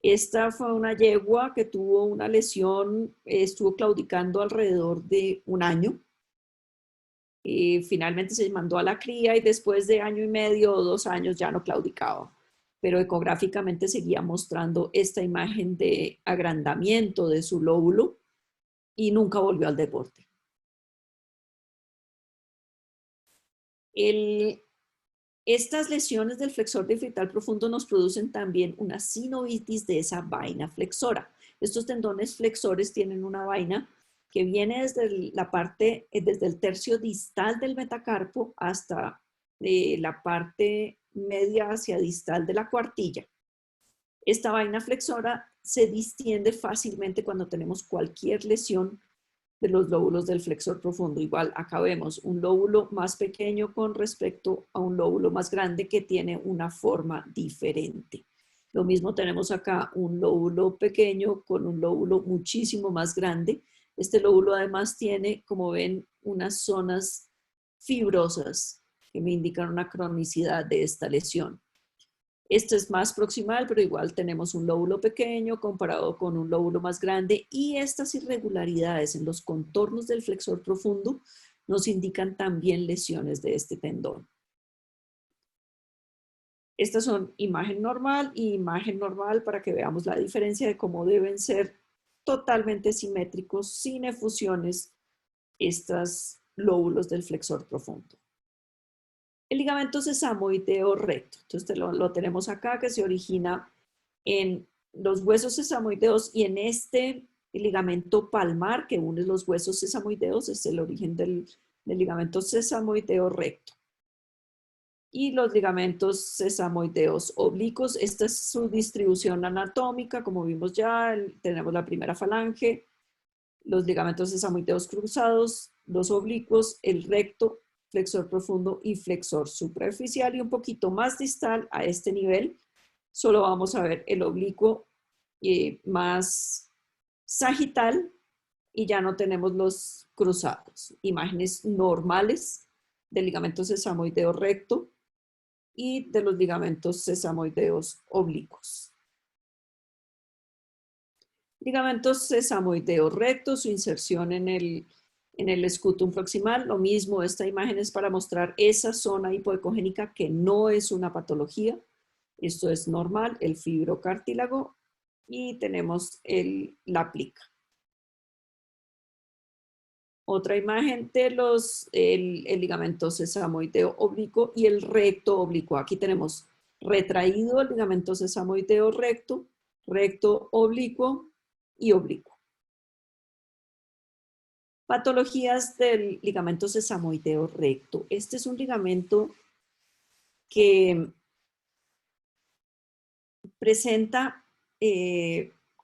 Esta fue una yegua que tuvo una lesión, estuvo claudicando alrededor de un año. Finalmente se mandó a la cría y después de año y medio o 2 años ya no claudicaba. Pero ecográficamente seguía mostrando esta imagen de agrandamiento de su lóbulo y nunca volvió al deporte. Estas lesiones del flexor digital profundo nos producen también una sinovitis de esa vaina flexora. Estos tendones flexores tienen una vaina que viene desde la parte, desde el tercio distal del metacarpo hasta la parte media hacia distal de la cuartilla. Esta vaina flexora se distiende fácilmente cuando tenemos cualquier lesión de los lóbulos del flexor profundo. Igual acá vemos un lóbulo más pequeño con respecto a un lóbulo más grande que tiene una forma diferente. Lo mismo tenemos acá un lóbulo pequeño con un lóbulo muchísimo más grande. Este lóbulo además tiene, como ven, unas zonas fibrosas que me indican una cronicidad de esta lesión. Esto es más proximal, pero igual tenemos un lóbulo pequeño comparado con un lóbulo más grande y estas irregularidades en los contornos del flexor profundo nos indican también lesiones de este tendón. Estas son imagen normal y imagen normal para que veamos la diferencia de cómo deben ser totalmente simétricos, sin efusiones, estos lóbulos del flexor profundo. El ligamento sesamoideo recto, entonces lo tenemos acá que se origina en los huesos sesamoideos y en este ligamento palmar que une los huesos sesamoideos, es el origen del ligamento sesamoideo recto. Y los ligamentos sesamoideos oblicuos, esta es su distribución anatómica, como vimos ya, tenemos la primera falange, los ligamentos sesamoideos cruzados, los oblicuos, el recto, flexor profundo y flexor supraficial y un poquito más distal a este nivel. Solo vamos a ver el oblicuo más sagital y ya no tenemos los cruzados. Imágenes normales del ligamento sesamoideo recto y de los ligamentos sesamoideos oblicuos. Ligamentos sesamoideo recto, su inserción en el escutum proximal. Lo mismo, esta imagen es para mostrar esa zona hipoecogénica que no es una patología. Esto es normal, el fibrocartílago, y tenemos la plica. Otra imagen de el ligamento sesamoideo oblicuo y el recto oblicuo. Aquí tenemos retraído el ligamento sesamoideo recto, recto oblicuo y oblicuo. Patologías del ligamento sesamoideo recto. Este es un ligamento que presenta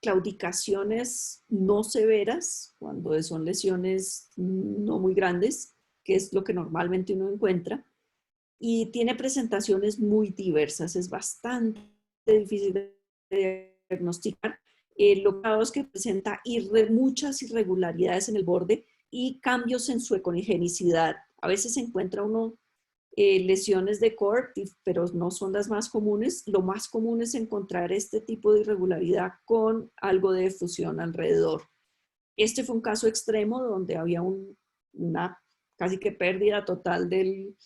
claudicaciones no severas, cuando son lesiones no muy grandes, que es lo que normalmente uno encuentra, y tiene presentaciones muy diversas, es bastante difícil de diagnosticar. Lo que es que presenta muchas irregularidades en el borde y cambios en su econogenicidad. A veces se encuentra uno lesiones de cord, pero no son las más comunes. Lo más común es encontrar este tipo de irregularidad con algo de efusión alrededor. Este fue un caso extremo donde había una casi que pérdida total del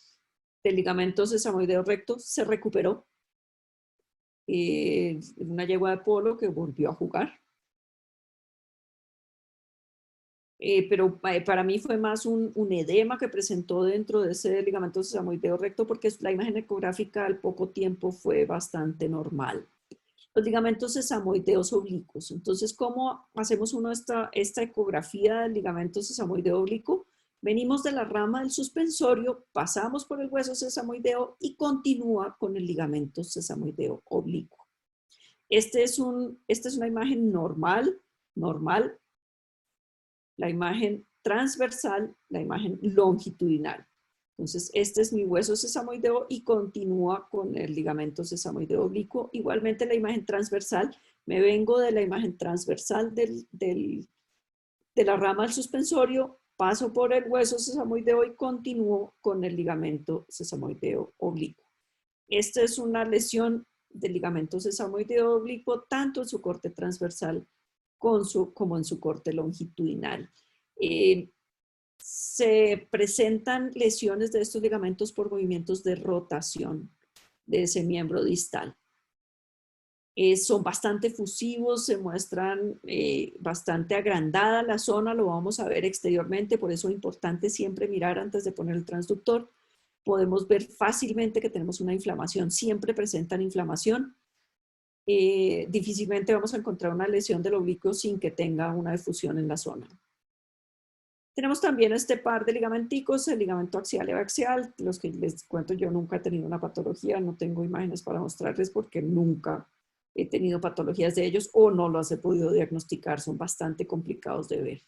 ligamento sesamoideo recto. Se recuperó. Una yegua de polo que volvió a jugar. Pero para mí fue más un edema que presentó dentro de ese ligamento sesamoideo recto, porque la imagen ecográfica al poco tiempo fue bastante normal. Los ligamentos sesamoideos oblicuos. Entonces, ¿cómo hacemos uno esta ecografía del ligamento sesamoideo oblicuo? Venimos de la rama del suspensorio, pasamos por el hueso sesamoideo y continúa con el ligamento sesamoideo oblicuo. Esta es una imagen normal, la imagen transversal, la imagen longitudinal. Entonces, este es mi hueso sesamoideo y continúa con el ligamento sesamoideo oblicuo. Igualmente la imagen transversal, me vengo de la imagen transversal de la rama del suspensorio, paso por el hueso sesamoideo y continúo con el ligamento sesamoideo oblicuo. Esta es una lesión del ligamento sesamoideo oblicuo, tanto en su corte transversal como en su corte longitudinal. Se presentan lesiones de estos ligamentos por movimientos de rotación de ese miembro distal. Son bastante fusivos, se muestran bastante agrandada la zona, lo vamos a ver exteriormente, por eso es importante siempre mirar antes de poner el transductor. Podemos ver fácilmente que tenemos una inflamación, siempre presentan inflamación. Difícilmente vamos a encontrar una lesión del oblicuo sin que tenga una efusión en la zona. Tenemos también este par de ligamenticos, el ligamento axial y abaxial. Los que les cuento, yo nunca he tenido una patología, no tengo imágenes para mostrarles porque nunca he tenido patologías de ellos o no los he podido diagnosticar, son bastante complicados de ver.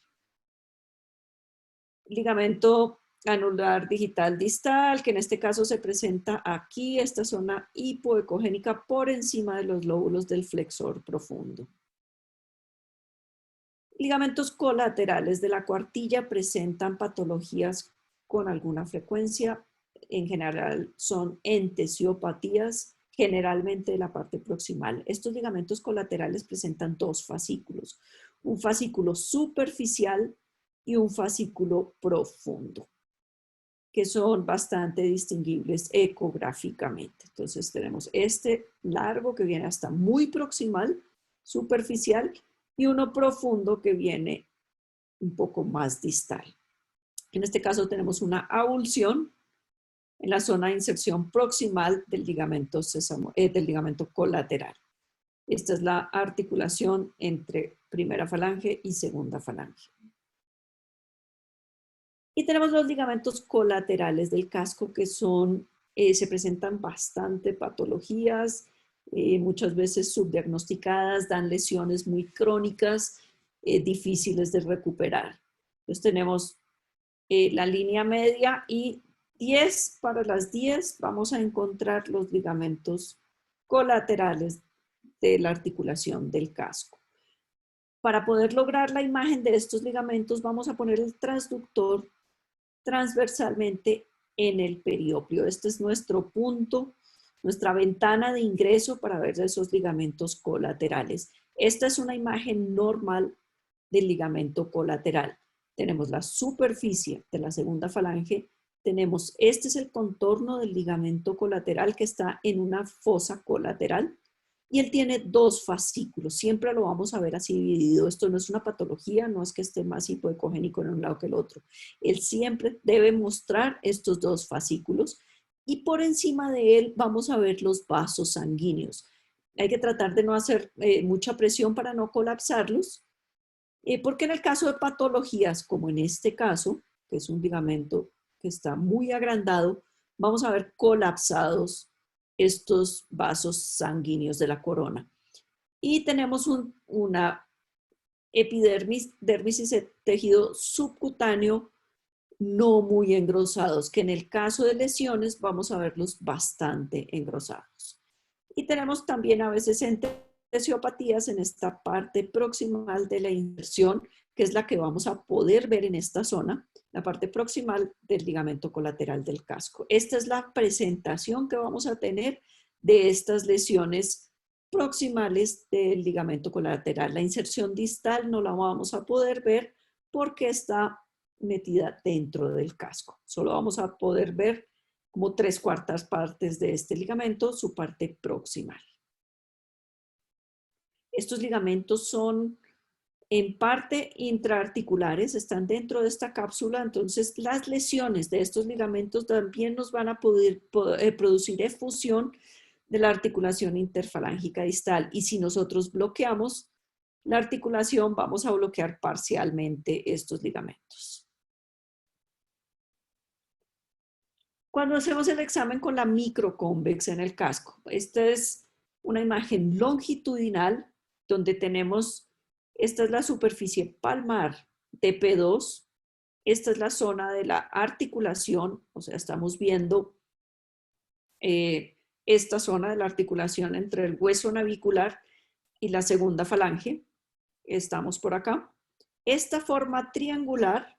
Ligamento anular digital distal, que en este caso se presenta aquí, esta zona hipoecogénica por encima de los lóbulos del flexor profundo. Ligamentos colaterales de la cuartilla presentan patologías con alguna frecuencia. En general son entesiopatías, generalmente de la parte proximal. Estos ligamentos colaterales presentan dos fascículos, un fascículo superficial y un fascículo profundo, que son bastante distinguibles ecográficamente. Entonces tenemos este largo que viene hasta muy proximal, superficial, y uno profundo que viene un poco más distal. En este caso tenemos una avulsión en la zona de inserción proximal del ligamento colateral. Esta es la articulación entre primera falange y segunda falange. Y tenemos los ligamentos colaterales del casco que se presentan bastante patologías, muchas veces subdiagnosticadas, dan lesiones muy crónicas, difíciles de recuperar. Entonces tenemos la línea media y 10, para las 10 vamos a encontrar los ligamentos colaterales de la articulación del casco. Para poder lograr la imagen de estos ligamentos vamos a poner el transductor transversalmente en el periópleo. Este es nuestro punto, nuestra ventana de ingreso para ver esos ligamentos colaterales. Esta es una imagen normal del ligamento colateral. Tenemos la superficie de la segunda falange, este es el contorno del ligamento colateral que está en una fosa colateral. y él tiene 2 fascículos. Siempre lo vamos a ver así dividido. Esto no es una patología, no es que esté más hipoecogénico en un lado que el otro. Él siempre debe mostrar estos 2 fascículos y por encima de él vamos a ver los vasos sanguíneos. Hay que tratar de no hacer mucha presión para no colapsarlos, porque en el caso de patologías, como en este caso, que es un ligamento que está muy agrandado, vamos a ver colapsados estos vasos sanguíneos de la corona. Y tenemos una epidermis, dermis y tejido subcutáneo no muy engrosados, que en el caso de lesiones vamos a verlos bastante engrosados. Y tenemos también a veces entesiopatías en esta parte proximal de la inserción, que es la que vamos a poder ver en esta zona, la parte proximal del ligamento colateral del casco. Esta es la presentación que vamos a tener de estas lesiones proximales del ligamento colateral. La inserción distal no la vamos a poder ver porque está metida dentro del casco. Solo vamos a poder ver como 3/4 partes de este ligamento, su parte proximal. Estos ligamentos son en parte intraarticulares, están dentro de esta cápsula, entonces las lesiones de estos ligamentos también nos van a poder producir efusión de la articulación interfalángica distal, y si nosotros bloqueamos la articulación vamos a bloquear parcialmente estos ligamentos. Cuando hacemos el examen con la microconvex en el casco, esta es una imagen longitudinal donde tenemos, esta es la superficie palmar de P2, esta es la zona de la articulación, o sea, estamos viendo esta zona de la articulación entre el hueso navicular y la segunda falange, estamos por acá. Esta forma triangular,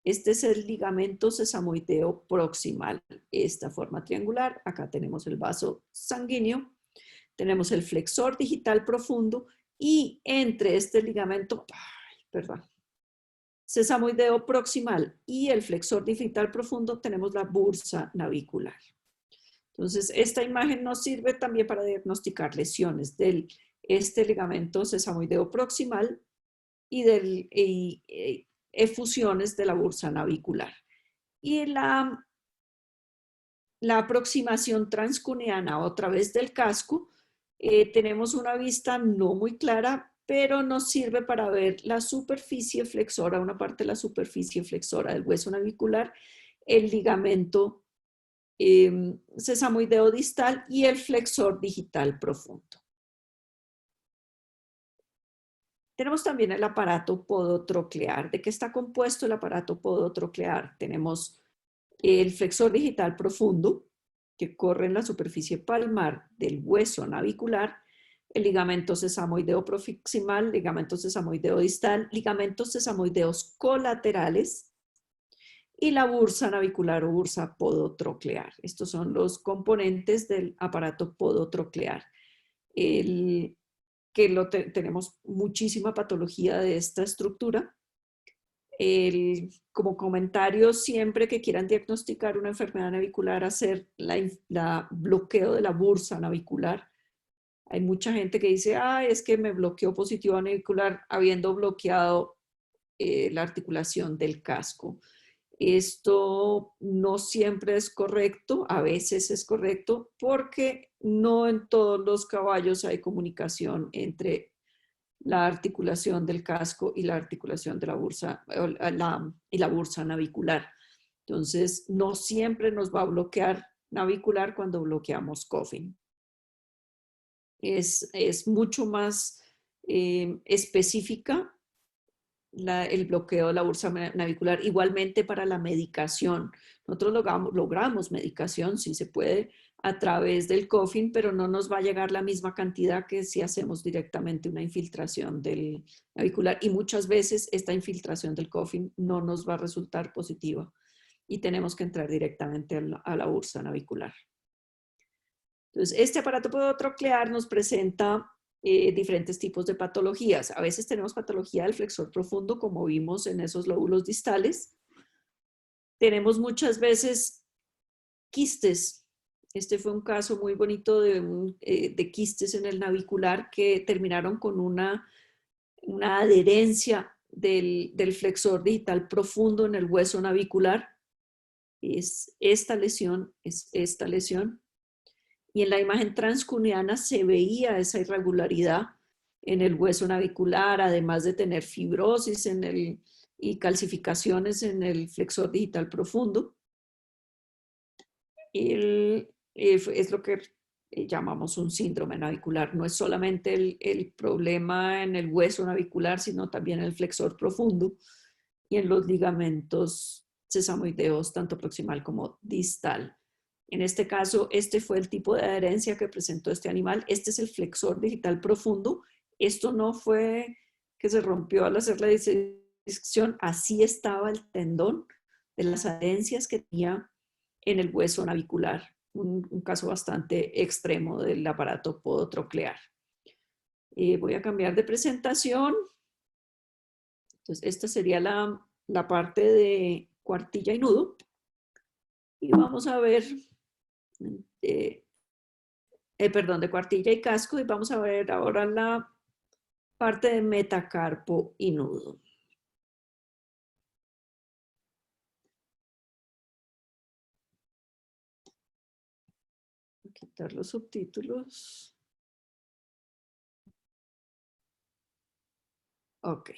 este es el ligamento sesamoideo proximal, esta forma triangular, acá tenemos el vaso sanguíneo, tenemos el flexor digital profundo y entre este ligamento, sesamoideo proximal y el flexor digital profundo tenemos la bursa navicular. Entonces, esta imagen nos sirve también para diagnosticar lesiones de este ligamento sesamoideo proximal y efusiones de la bursa navicular. Y la aproximación transcuneana a través del casco, tenemos una vista no muy clara, pero nos sirve para ver la superficie flexora, una parte de la superficie flexora del hueso navicular, el ligamento sesamoideo distal y el flexor digital profundo. Tenemos también el aparato podotroclear. ¿De qué está compuesto el aparato podotroclear? Tenemos el flexor digital profundo, que corre en la superficie palmar del hueso navicular, el ligamento sesamoideo proximal, ligamento sesamoideo distal, ligamentos sesamoideos colaterales y la bursa navicular o bursa podotroclear. Estos son los componentes del aparato podotroclear. Tenemos muchísima patología de esta estructura. Como comentario, siempre que quieran diagnosticar una enfermedad navicular, hacer la bloqueo de la bursa navicular. Hay mucha gente que dice, es que me bloqueó positivo navicular habiendo bloqueado la articulación del casco. Esto no siempre es correcto, a veces es correcto, porque no en todos los caballos hay comunicación entre la articulación del casco y la articulación de la bursa y la bursa navicular. Entonces, no siempre nos va a bloquear navicular cuando bloqueamos coffin. Es mucho más específica el bloqueo de la bursa navicular. Igualmente para la medicación. Nosotros logramos medicación, si se puede, a través del coffin, pero no nos va a llegar la misma cantidad que si hacemos directamente una infiltración del navicular. Y muchas veces esta infiltración del coffin no nos va a resultar positiva y tenemos que entrar directamente a la bursa navicular. Entonces, este aparato podotroclear nos presenta diferentes tipos de patologías. A veces tenemos patología del flexor profundo, como vimos en esos lóbulos distales. Tenemos muchas veces quistes Este fue un caso muy bonito de quistes en el navicular que terminaron con una adherencia del flexor digital profundo en el hueso navicular. Es esta lesión. Y en la imagen transcuniana se veía esa irregularidad en el hueso navicular, además de tener fibrosis y calcificaciones en el flexor digital profundo. Es lo que llamamos un síndrome navicular. No es solamente el problema en el hueso navicular, sino también en el flexor profundo y en los ligamentos sesamoideos, tanto proximal como distal. En este caso, este fue el tipo de adherencia que presentó este animal. Este es el flexor digital profundo. Esto no fue que se rompió al hacer la disección, así estaba el tendón de las adherencias que tenía en el hueso navicular. Un caso bastante extremo del aparato podotroclear. Voy a cambiar de presentación. Entonces, esta sería la parte de cuartilla y nudo. Y vamos a ver, perdón, de cuartilla y casco. Y vamos a ver ahora la parte de metacarpo y nudo. Voy a quitar los subtítulos. Ok.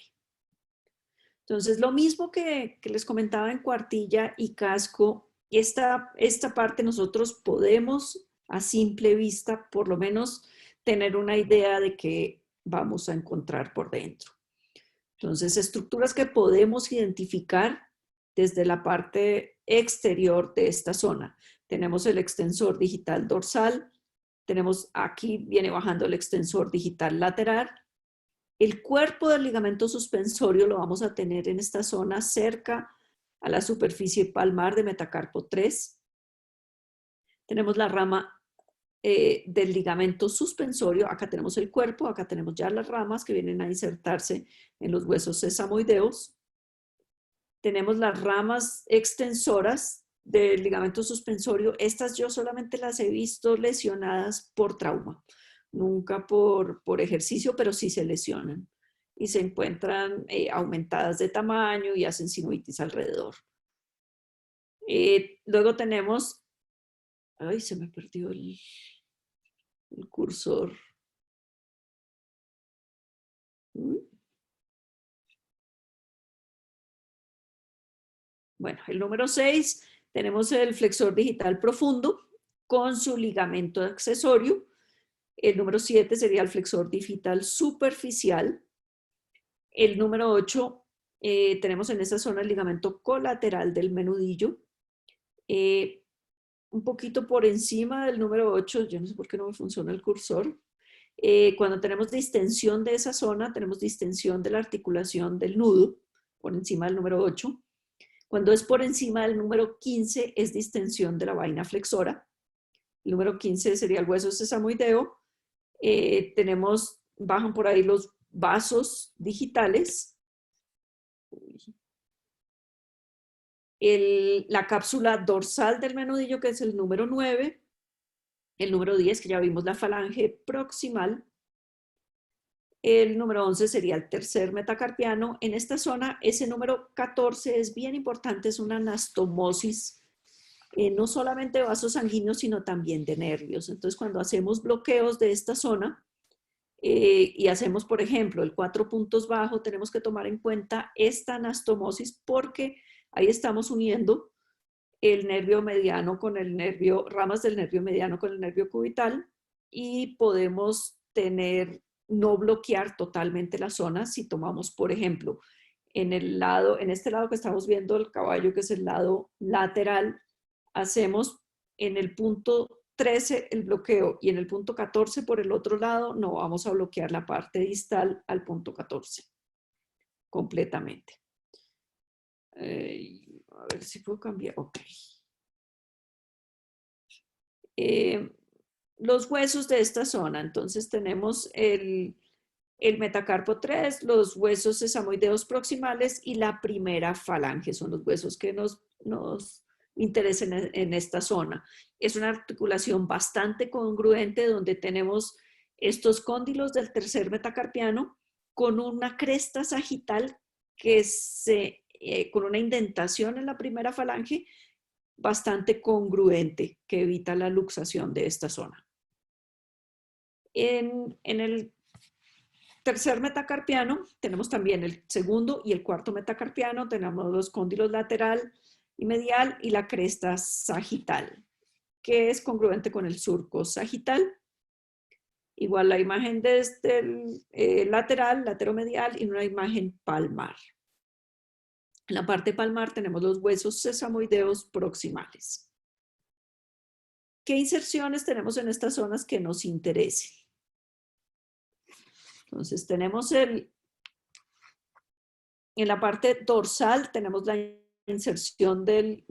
Entonces, lo mismo que les comentaba en cuartilla y casco, esta parte nosotros podemos a simple vista por lo menos tener una idea de qué vamos a encontrar por dentro. Entonces, estructuras que podemos identificar desde la parte exterior de esta zona. Tenemos el extensor digital dorsal, tenemos aquí viene bajando el extensor digital lateral. El cuerpo del ligamento suspensorio lo vamos a tener en esta zona cerca a la superficie palmar de metacarpo 3. Tenemos la rama del ligamento suspensorio. Acá tenemos el cuerpo, acá tenemos ya las ramas que vienen a insertarse en los huesos sesamoideos. Tenemos las ramas extensoras del ligamento suspensorio. Estas yo solamente las he visto lesionadas por trauma, nunca por ejercicio, pero sí se lesionan y se encuentran aumentadas de tamaño y hacen sinuitis alrededor. Luego tenemos, ay, se me perdió el cursor. Bueno, el número 6, tenemos el flexor digital profundo con su ligamento accesorio. El número 7 sería el flexor digital superficial. El número 8, tenemos en esa zona el ligamento colateral del menudillo. Un poquito por encima del número 8, yo no sé por qué no me funciona el cursor. Cuando tenemos distensión de esa zona, tenemos distensión de la articulación del nudo, por encima del número 8. Cuando es por encima del número 15, es distensión de la vaina flexora. El número 15 sería el hueso sesamoideo. Bajan por ahí los vasos digitales. La cápsula dorsal del menudillo, que es el número 9. El número 10, que ya vimos la falange proximal. El número 11 sería el tercer metacarpiano. En esta zona, ese número 14 es bien importante, es una anastomosis, no solamente de vasos sanguíneos, sino también de nervios. Entonces, cuando hacemos bloqueos de esta zona y hacemos, por ejemplo, el 4 puntos bajo, tenemos que tomar en cuenta esta anastomosis porque ahí estamos uniendo el nervio mediano con el nervio, ramas del nervio mediano con el nervio cubital y podemos no bloquear totalmente la zona si tomamos, por ejemplo, en este lado que estamos viendo el caballo, que es el lado lateral, hacemos en el punto 13 el bloqueo y en el punto 14 por el otro lado no vamos a bloquear la parte distal al punto 14 completamente. A ver si puedo cambiar. Ok. Los huesos de esta zona. Entonces tenemos el metacarpo 3, los huesos sesamoideos proximales y la primera falange. Son los huesos que nos interés en esta zona. Es una articulación bastante congruente donde tenemos estos cóndilos del tercer metacarpiano con una cresta sagital que con una indentación en la primera falange bastante congruente que evita la luxación de esta zona. En el tercer metacarpiano tenemos también el segundo y el cuarto metacarpiano, tenemos los cóndilos lateral y medial y la cresta sagital, que es congruente con el surco sagital. Igual la imagen desde el lateral, lateromedial y una imagen palmar. En la parte palmar tenemos los huesos sesamoideos proximales. ¿Qué inserciones tenemos en estas zonas que nos interesen? Entonces tenemos en la parte dorsal tenemos la inserción del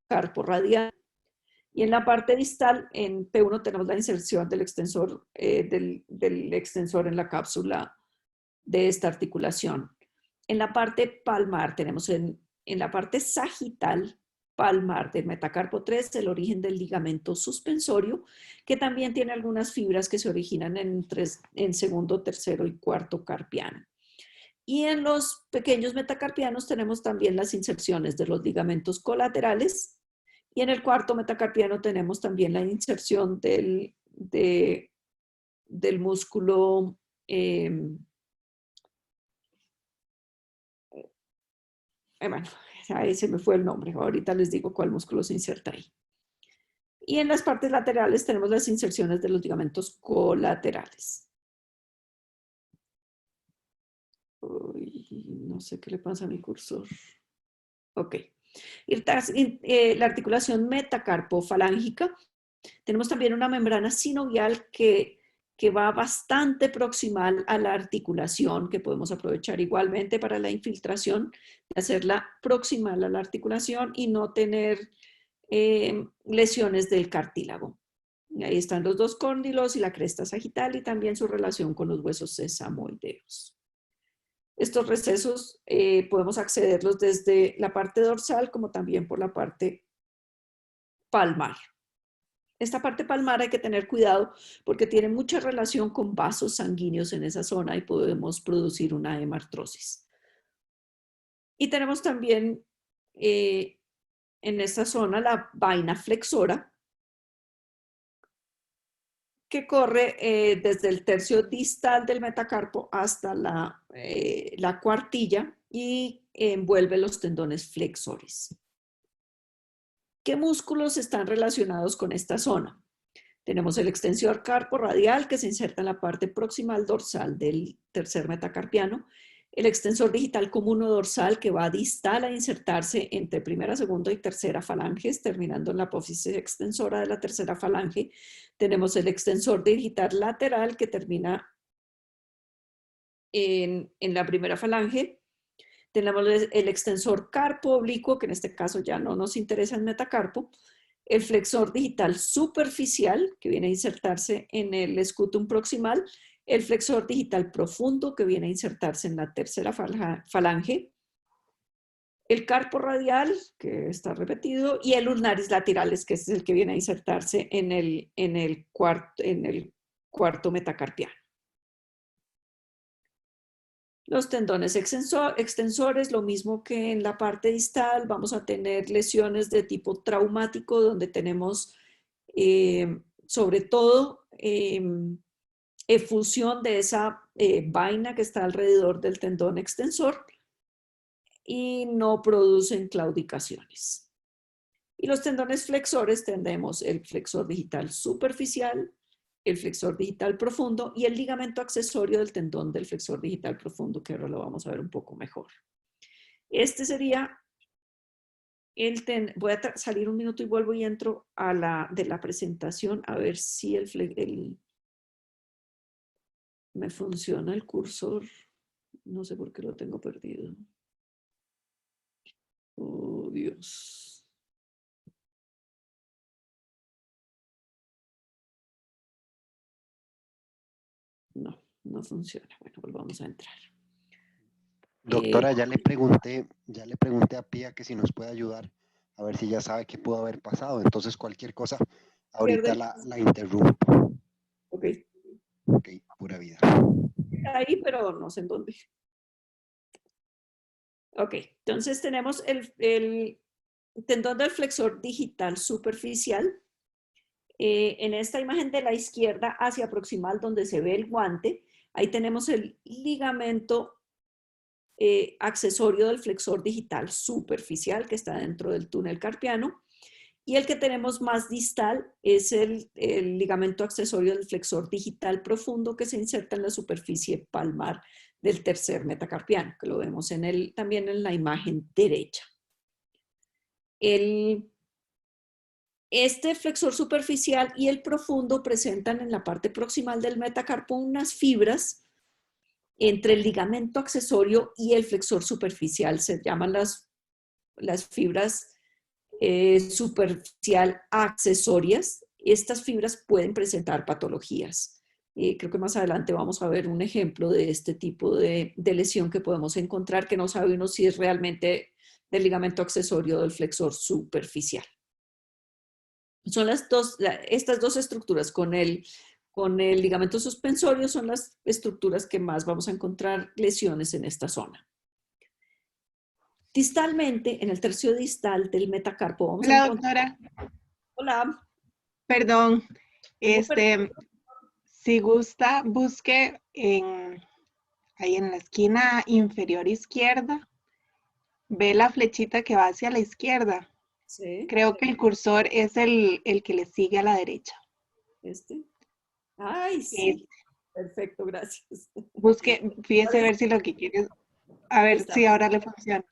carpo radial y en la parte distal en P1 tenemos la inserción del extensor, del extensor en la cápsula de esta articulación. En la parte palmar tenemos en la parte sagital palmar del metacarpo 3 el origen del ligamento suspensorio, que también tiene algunas fibras que se originan en segundo, tercero y cuarto carpiano. Y en los pequeños metacarpianos tenemos también las inserciones de los ligamentos colaterales y en el cuarto metacarpiano tenemos también la inserción del músculo bueno, ahí se me fue el nombre, ahorita les digo cuál músculo se inserta ahí. Y en las partes laterales tenemos las inserciones de los ligamentos colaterales. Uy, no sé qué le pasa a mi cursor. Ok. La articulación metacarpofalángica. Tenemos también una membrana sinovial que va bastante proximal a la articulación, que podemos aprovechar igualmente para la infiltración, hacerla proximal a la articulación y no tener lesiones del cartílago. Y ahí están los dos cóndilos y la cresta sagital y también su relación con los huesos sesamoideos. Estos recesos podemos accederlos desde la parte dorsal como también por la parte palmar. Esta parte palmar hay que tener cuidado porque tiene mucha relación con vasos sanguíneos en esa zona y podemos producir una hemartrosis. Y tenemos también en esta zona la vaina flexora que corre desde el tercio distal del metacarpo hasta la cuartilla y envuelve los tendones flexores. ¿Qué músculos están relacionados con esta zona? Tenemos el extensor carpo radial que se inserta en la parte proximal dorsal del tercer metacarpiano, el extensor digital común o dorsal que va distal a insertarse entre primera, segunda y tercera falanges, terminando en la apófisis extensora de la tercera falange. Tenemos el extensor digital lateral que termina en la primera falange. Tenemos el extensor carpo oblicuo, que en este caso ya no nos interesa el metacarpo. El flexor digital superficial, que viene a insertarse en el escutum proximal. El flexor digital profundo, que viene a insertarse en la tercera falange. El carpo radial, que está repetido. Y el ulnaris lateralis, que es el que viene a insertarse en el cuarto metacarpiano. Los tendones extensores, lo mismo que en la parte distal, vamos a tener lesiones de tipo traumático donde tenemos sobre todo efusión de esa vaina que está alrededor del tendón extensor y no producen claudicaciones. Y los tendones flexores tendremos el flexor digital superficial, el flexor digital profundo y el ligamento accesorio del tendón del flexor digital profundo, que ahora lo vamos a ver un poco mejor. Este sería voy a salir un minuto y vuelvo y entro de la presentación a ver si me funciona el cursor. No sé por qué lo tengo perdido. Oh, Dios. No funciona. Bueno, volvamos a entrar. Doctora, ya le pregunté a Pía que si nos puede ayudar a ver si ya sabe qué pudo haber pasado. Entonces, cualquier cosa, ahorita Pierde la interrumpo. ok, Ok, pura vida. ahí, pero no sé en dónde. Ok, entonces tenemos el tendón del flexor digital superficial. En esta imagen de la izquierda hacia proximal, donde se ve el guante, ahí tenemos el ligamento accesorio del flexor digital superficial que está dentro del túnel carpiano. Y el que tenemos más distal es el ligamento accesorio del flexor digital profundo que se inserta en la superficie palmar del tercer metacarpiano, que lo vemos también en la imagen derecha. Este flexor superficial y el profundo presentan en la parte proximal del metacarpo unas fibras entre el ligamento accesorio y el flexor superficial. Se llaman las fibras superficial accesorias. Estas fibras pueden presentar patologías. Creo que más adelante vamos a ver un ejemplo de este tipo de lesión que podemos encontrar, que no sabe uno si es realmente del ligamento accesorio o del flexor superficial. Son estas dos estructuras con el ligamento suspensorio son las estructuras que más vamos a encontrar lesiones en esta zona. Distalmente, en el tercio distal del metacarpo vamos a Hola, encontrar... doctora. Hola. Perdón. ¿Cómo perdón? Si gusta, busque ahí en la esquina inferior izquierda. Ve la flechita que va hacia la izquierda. Sí, Creo que el cursor es el que le sigue a la derecha. este. Ay, Es- sí. Perfecto, gracias. fíjese a ver si lo que quiere, a Ahí ver está. si ahora le funciona.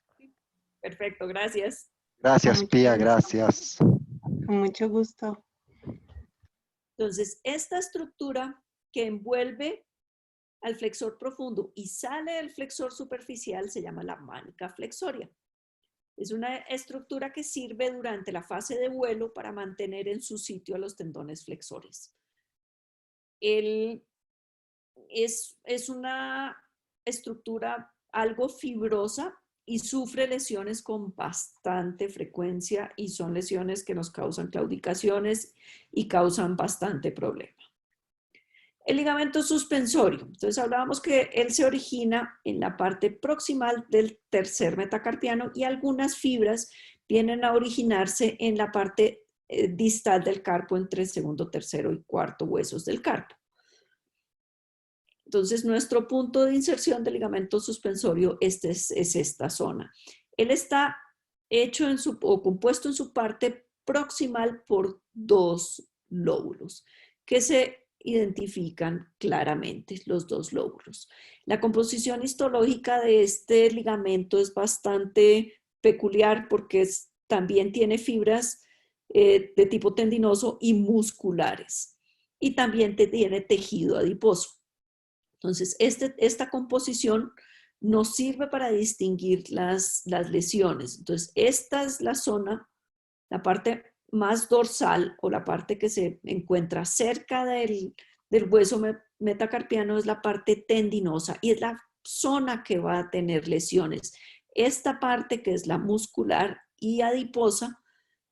Perfecto, gracias. Con Gracias, mucho Pía, gusto. gracias. Con mucho gusto. Entonces, esta estructura que envuelve al flexor profundo y sale del flexor superficial se llama la manica flexoria. Es una estructura que sirve durante la fase de vuelo para mantener en su sitio a los tendones flexores. Es una estructura algo fibrosa y sufre lesiones con bastante frecuencia y son lesiones que nos causan claudicaciones y causan bastante problema. El ligamento suspensorio. Entonces hablábamos que él se origina en la parte proximal del tercer metacarpiano y algunas fibras vienen a originarse en la parte distal del carpo entre segundo, tercero y cuarto huesos del carpo. Entonces, nuestro punto de inserción del ligamento suspensorio es esta zona. Él está hecho o compuesto en su parte proximal por dos lóbulos que se identifican claramente, los dos lóbulos. La composición histológica de este ligamento es bastante peculiar porque también tiene fibras de tipo tendinoso y musculares. Y también tiene tejido adiposo. Entonces, esta composición nos sirve para distinguir las lesiones. Entonces, esta es la zona, la parte más dorsal o la parte que se encuentra cerca del hueso metacarpiano es la parte tendinosa y es la zona que va a tener lesiones. Esta parte que es la muscular y adiposa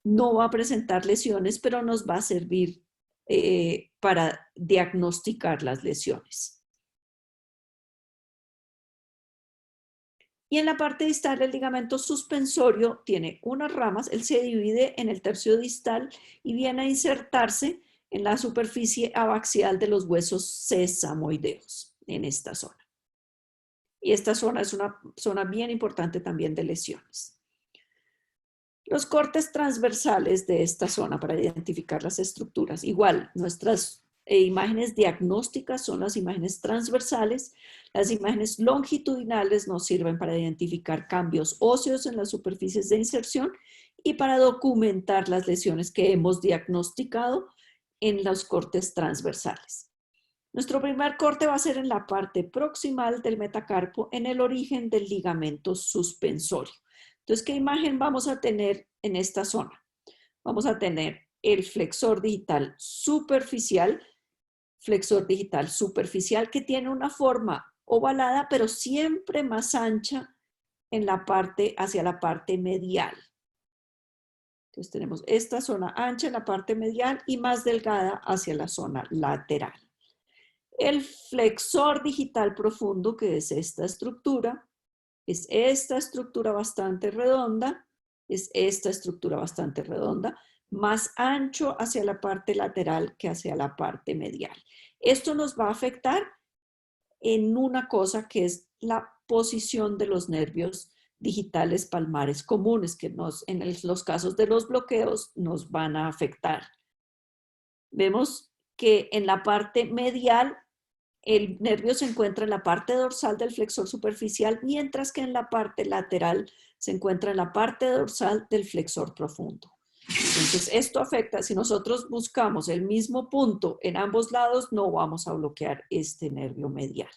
no va a presentar lesiones, pero nos va a servir para diagnosticar las lesiones. Y en la parte distal el ligamento suspensorio tiene unas ramas, él se divide en el tercio distal y viene a insertarse en la superficie abaxial de los huesos sesamoideos, en esta zona. Y esta zona es una zona bien importante también de lesiones. Los cortes transversales de esta zona para identificar las estructuras. Igual, nuestras imágenes diagnósticas son las imágenes transversales. Las imágenes longitudinales nos sirven para identificar cambios óseos en las superficies de inserción y para documentar las lesiones que hemos diagnosticado en los cortes transversales. Nuestro primer corte va a ser en la parte proximal del metacarpo, en el origen del ligamento suspensorio. Entonces, ¿qué imagen vamos a tener en esta zona? Vamos a tener el flexor digital superficial que tiene una forma ovalada, pero siempre más ancha en la parte, hacia la parte medial. Entonces tenemos esta zona ancha en la parte medial y más delgada hacia la zona lateral. El flexor digital profundo, que es esta estructura bastante redonda, más ancho hacia la parte lateral que hacia la parte medial. Esto nos va a afectar en una cosa que es la posición de los nervios digitales palmares comunes, que en los casos de los bloqueos nos van a afectar. Vemos que en la parte medial el nervio se encuentra en la parte dorsal del flexor superficial, mientras que en la parte lateral se encuentra en la parte dorsal del flexor profundo. Entonces, esto afecta, si nosotros buscamos el mismo punto en ambos lados, no vamos a bloquear este nervio medial.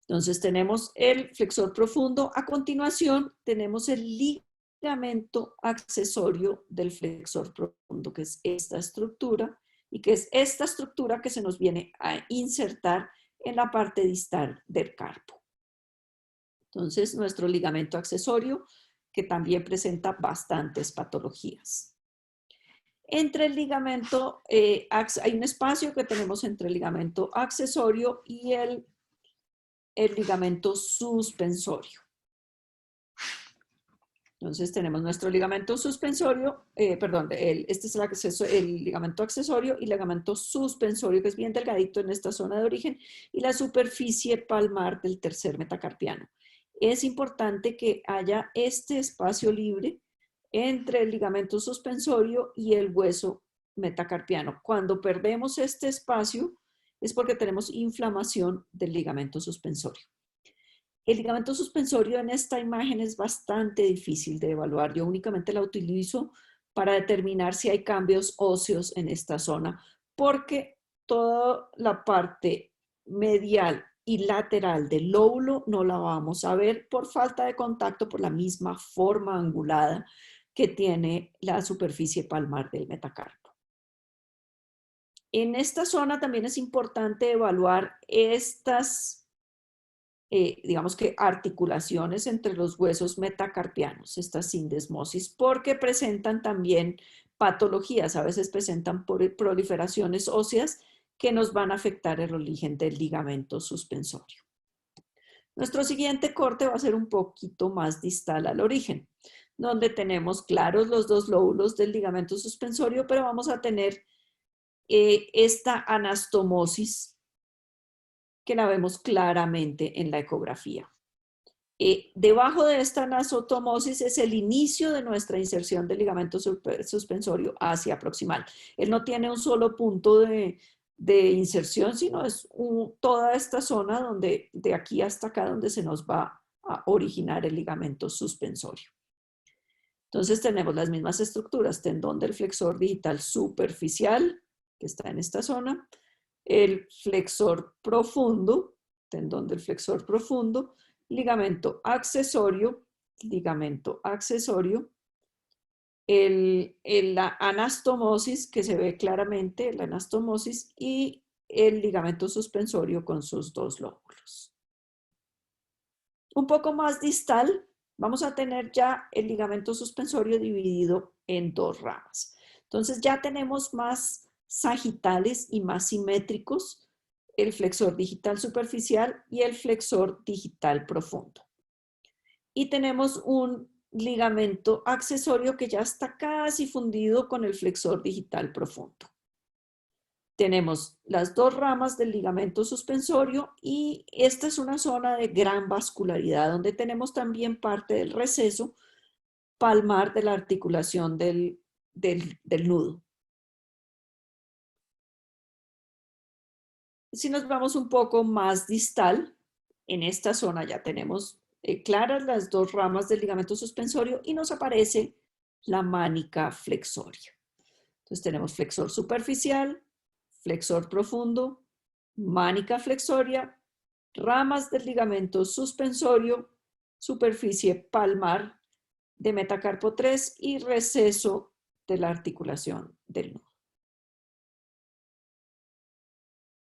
Entonces, tenemos el flexor profundo. A continuación, tenemos el ligamento accesorio del flexor profundo, que es esta estructura, y que es esta estructura que se nos viene a insertar en la parte distal del carpo. Entonces, nuestro ligamento accesorio, que también presenta bastantes patologías. Entre el ligamento, hay un espacio que tenemos entre el ligamento accesorio y el ligamento suspensorio. Entonces tenemos nuestro ligamento suspensorio, este es el ligamento accesorio y el ligamento suspensorio, que es bien delgadito en esta zona de origen, y la superficie palmar del tercer metacarpiano. Es importante que haya este espacio libre entre el ligamento suspensorio y el hueso metacarpiano. Cuando perdemos este espacio es porque tenemos inflamación del ligamento suspensorio. El ligamento suspensorio en esta imagen es bastante difícil de evaluar. Yo únicamente la utilizo para determinar si hay cambios óseos en esta zona, porque toda la parte medial y lateral del lóbulo no la vamos a ver por falta de contacto, por la misma forma angulada que tiene la superficie palmar del metacarpo. En esta zona también es importante evaluar estas digamos que articulaciones entre los huesos metacarpianos, esta sindesmosis, porque presentan también patologías, a veces presentan proliferaciones óseas que nos van a afectar el origen del ligamento suspensorio. Nuestro siguiente corte va a ser un poquito más distal al origen, donde tenemos claros los dos lóbulos del ligamento suspensorio, pero vamos a tener esta anastomosis que la vemos claramente en la ecografía. Debajo de esta anastomosis es el inicio de nuestra inserción del ligamento suspensorio hacia proximal. Él no tiene un solo punto de inserción, sino es toda esta zona donde, de aquí hasta acá, donde se nos va a originar el ligamento suspensorio. Entonces tenemos las mismas estructuras, tendón del flexor digital superficial, que está en esta zona, el flexor profundo, tendón del flexor profundo, ligamento accesorio, la anastomosis, que se ve claramente, la anastomosis, y el ligamento suspensorio con sus dos lóbulos. Un poco más distal, vamos a tener ya el ligamento suspensorio dividido en dos ramas. Entonces ya tenemos más sagitales y más simétricos el flexor digital superficial y el flexor digital profundo. Y tenemos un ligamento accesorio que ya está casi fundido con el flexor digital profundo. Tenemos las dos ramas del ligamento suspensorio y esta es una zona de gran vascularidad donde tenemos también parte del receso palmar de la articulación del nudo. Si nos vamos un poco más distal, en esta zona ya tenemos claras las dos ramas del ligamento suspensorio y nos aparece la mánica flexoria. Entonces tenemos flexor superficial, flexor profundo, mánica flexoria, ramas del ligamento suspensorio, superficie palmar de metacarpo 3 y receso de la articulación del nudo.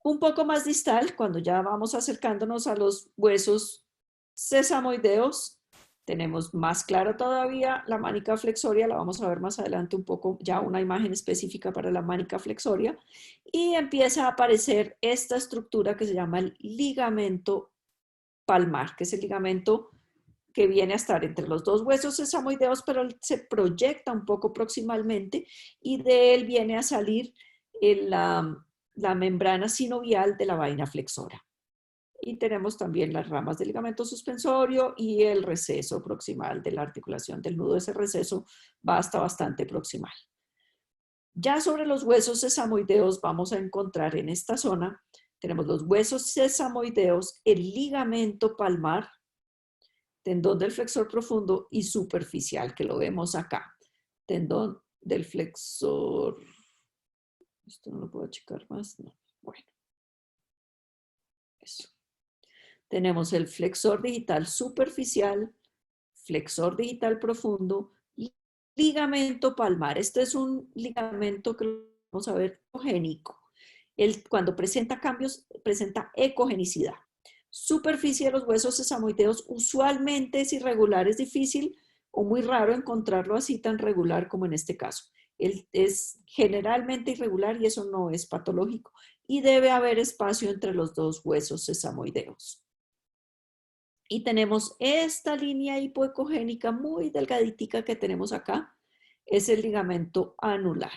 Un poco más distal, cuando ya vamos acercándonos a los huesos sesamoideos, Tenemos más claro todavía la mánica flexoria, la vamos a ver más adelante un poco, ya una imagen específica para la mánica flexoria, y empieza a aparecer esta estructura que se llama el ligamento palmar, que es el ligamento que viene a estar entre los dos huesos sesamoideos, pero se proyecta un poco proximalmente y de él viene a salir la membrana sinovial de la vaina flexora. Y tenemos también las ramas del ligamento suspensorio y el receso proximal de la articulación del nudo. Ese receso va hasta bastante proximal. Ya sobre los huesos sesamoideos vamos a encontrar en esta zona, tenemos los huesos sesamoideos, el ligamento palmar, tendón del flexor profundo y superficial, que lo vemos acá. Tendón del flexor, esto no lo puedo achicar más, no, bueno, eso. Tenemos el flexor digital superficial, flexor digital profundo y ligamento palmar. Este es un ligamento que vamos a ver ecogénico. Cuando presenta cambios, presenta ecogenicidad. Superficie de los huesos sesamoideos usualmente es irregular, es difícil o muy raro encontrarlo así tan regular como en este caso. Es generalmente irregular y eso no es patológico. Y debe haber espacio entre los dos huesos sesamoideos. Y tenemos esta línea hipoecogénica muy delgaditica que tenemos acá. Es el ligamento anular.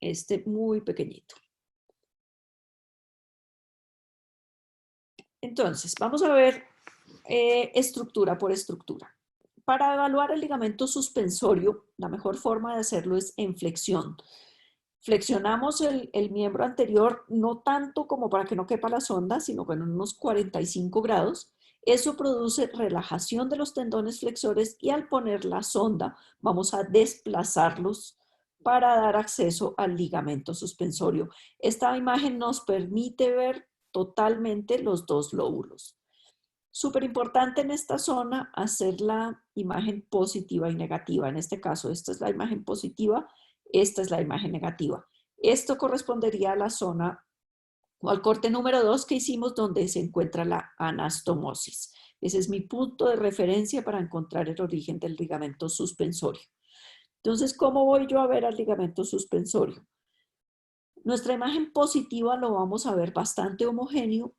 Este muy pequeñito. Entonces, vamos a ver estructura por estructura. Para evaluar el ligamento suspensorio, la mejor forma de hacerlo es en flexión. Flexionamos el miembro anterior no tanto como para que no quepa la sonda, sino con unos 45 grados. Eso produce relajación de los tendones flexores y al poner la sonda vamos a desplazarlos para dar acceso al ligamento suspensorio. Esta imagen nos permite ver totalmente los dos lóbulos. Súper importante en esta zona hacer la imagen positiva y negativa. En este caso, esta es la imagen positiva, esta es la imagen negativa. Esto correspondería a la zona o al corte número 2 que hicimos donde se encuentra la anastomosis. Ese es mi punto de referencia para encontrar el origen del ligamento suspensorio. Entonces, ¿cómo voy yo a ver al ligamento suspensorio? Nuestra imagen positiva lo vamos a ver bastante homogéneo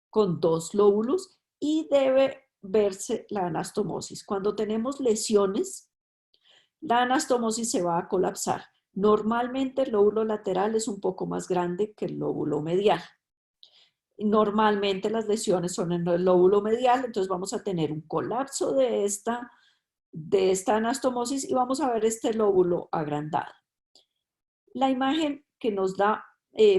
con dos lóbulos y debe verse la anastomosis. Cuando tenemos lesiones, la anastomosis se va a colapsar. Normalmente el lóbulo lateral es un poco más grande que el lóbulo medial. Normalmente las lesiones son en el lóbulo medial, entonces vamos a tener un colapso de esta anastomosis y vamos a ver este lóbulo agrandado. La imagen que nos da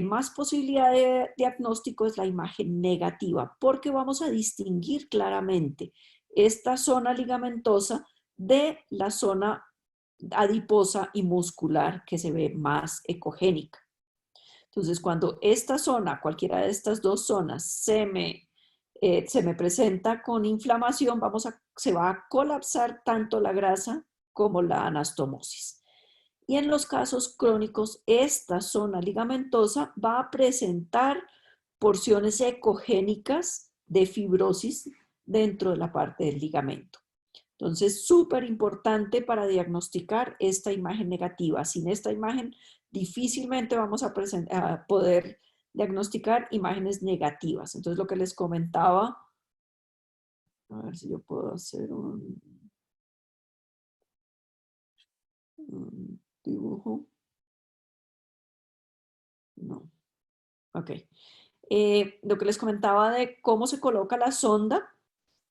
más posibilidad de diagnóstico es la imagen negativa, porque vamos a distinguir claramente esta zona ligamentosa de la zona adiposa y muscular que se ve más ecogénica. Entonces, cuando esta zona, cualquiera de estas dos zonas, se me presenta con inflamación, se va a colapsar tanto la grasa como la anastomosis. Y en los casos crónicos, esta zona ligamentosa va a presentar porciones ecogénicas de fibrosis dentro de la parte del ligamento. Entonces, súper importante para diagnosticar esta imagen negativa. Sin esta imagen, difícilmente vamos a poder diagnosticar imágenes negativas. Entonces, lo que les comentaba, a ver si yo puedo hacer un dibujo. No. Ok. Lo que les comentaba de cómo se coloca la sonda.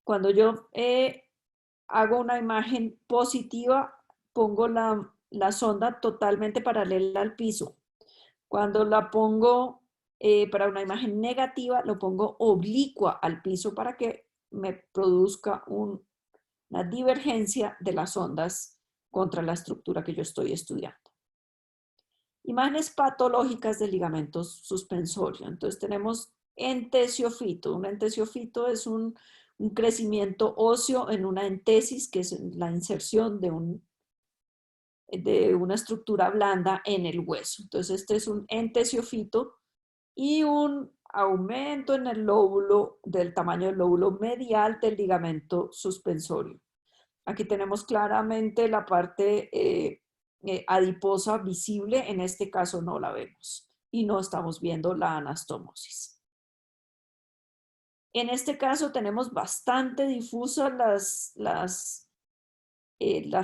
Cuando yo hago una imagen positiva, pongo la sonda totalmente paralela al piso. Cuando la pongo para una imagen negativa, lo pongo oblicua al piso para que me produzca una divergencia de las ondas contra la estructura que yo estoy estudiando. Imágenes patológicas del ligamento suspensorio. Entonces tenemos entesiofito. Un entesiofito es un crecimiento óseo en una entesis, que es la inserción de una estructura blanda en el hueso. Entonces este es un entesiofito y un aumento en el lóbulo, del tamaño del lóbulo medial del ligamento suspensorio. Aquí tenemos claramente la parte adiposa visible, en este caso no la vemos y no estamos viendo la anastomosis. En este caso tenemos bastante difusas las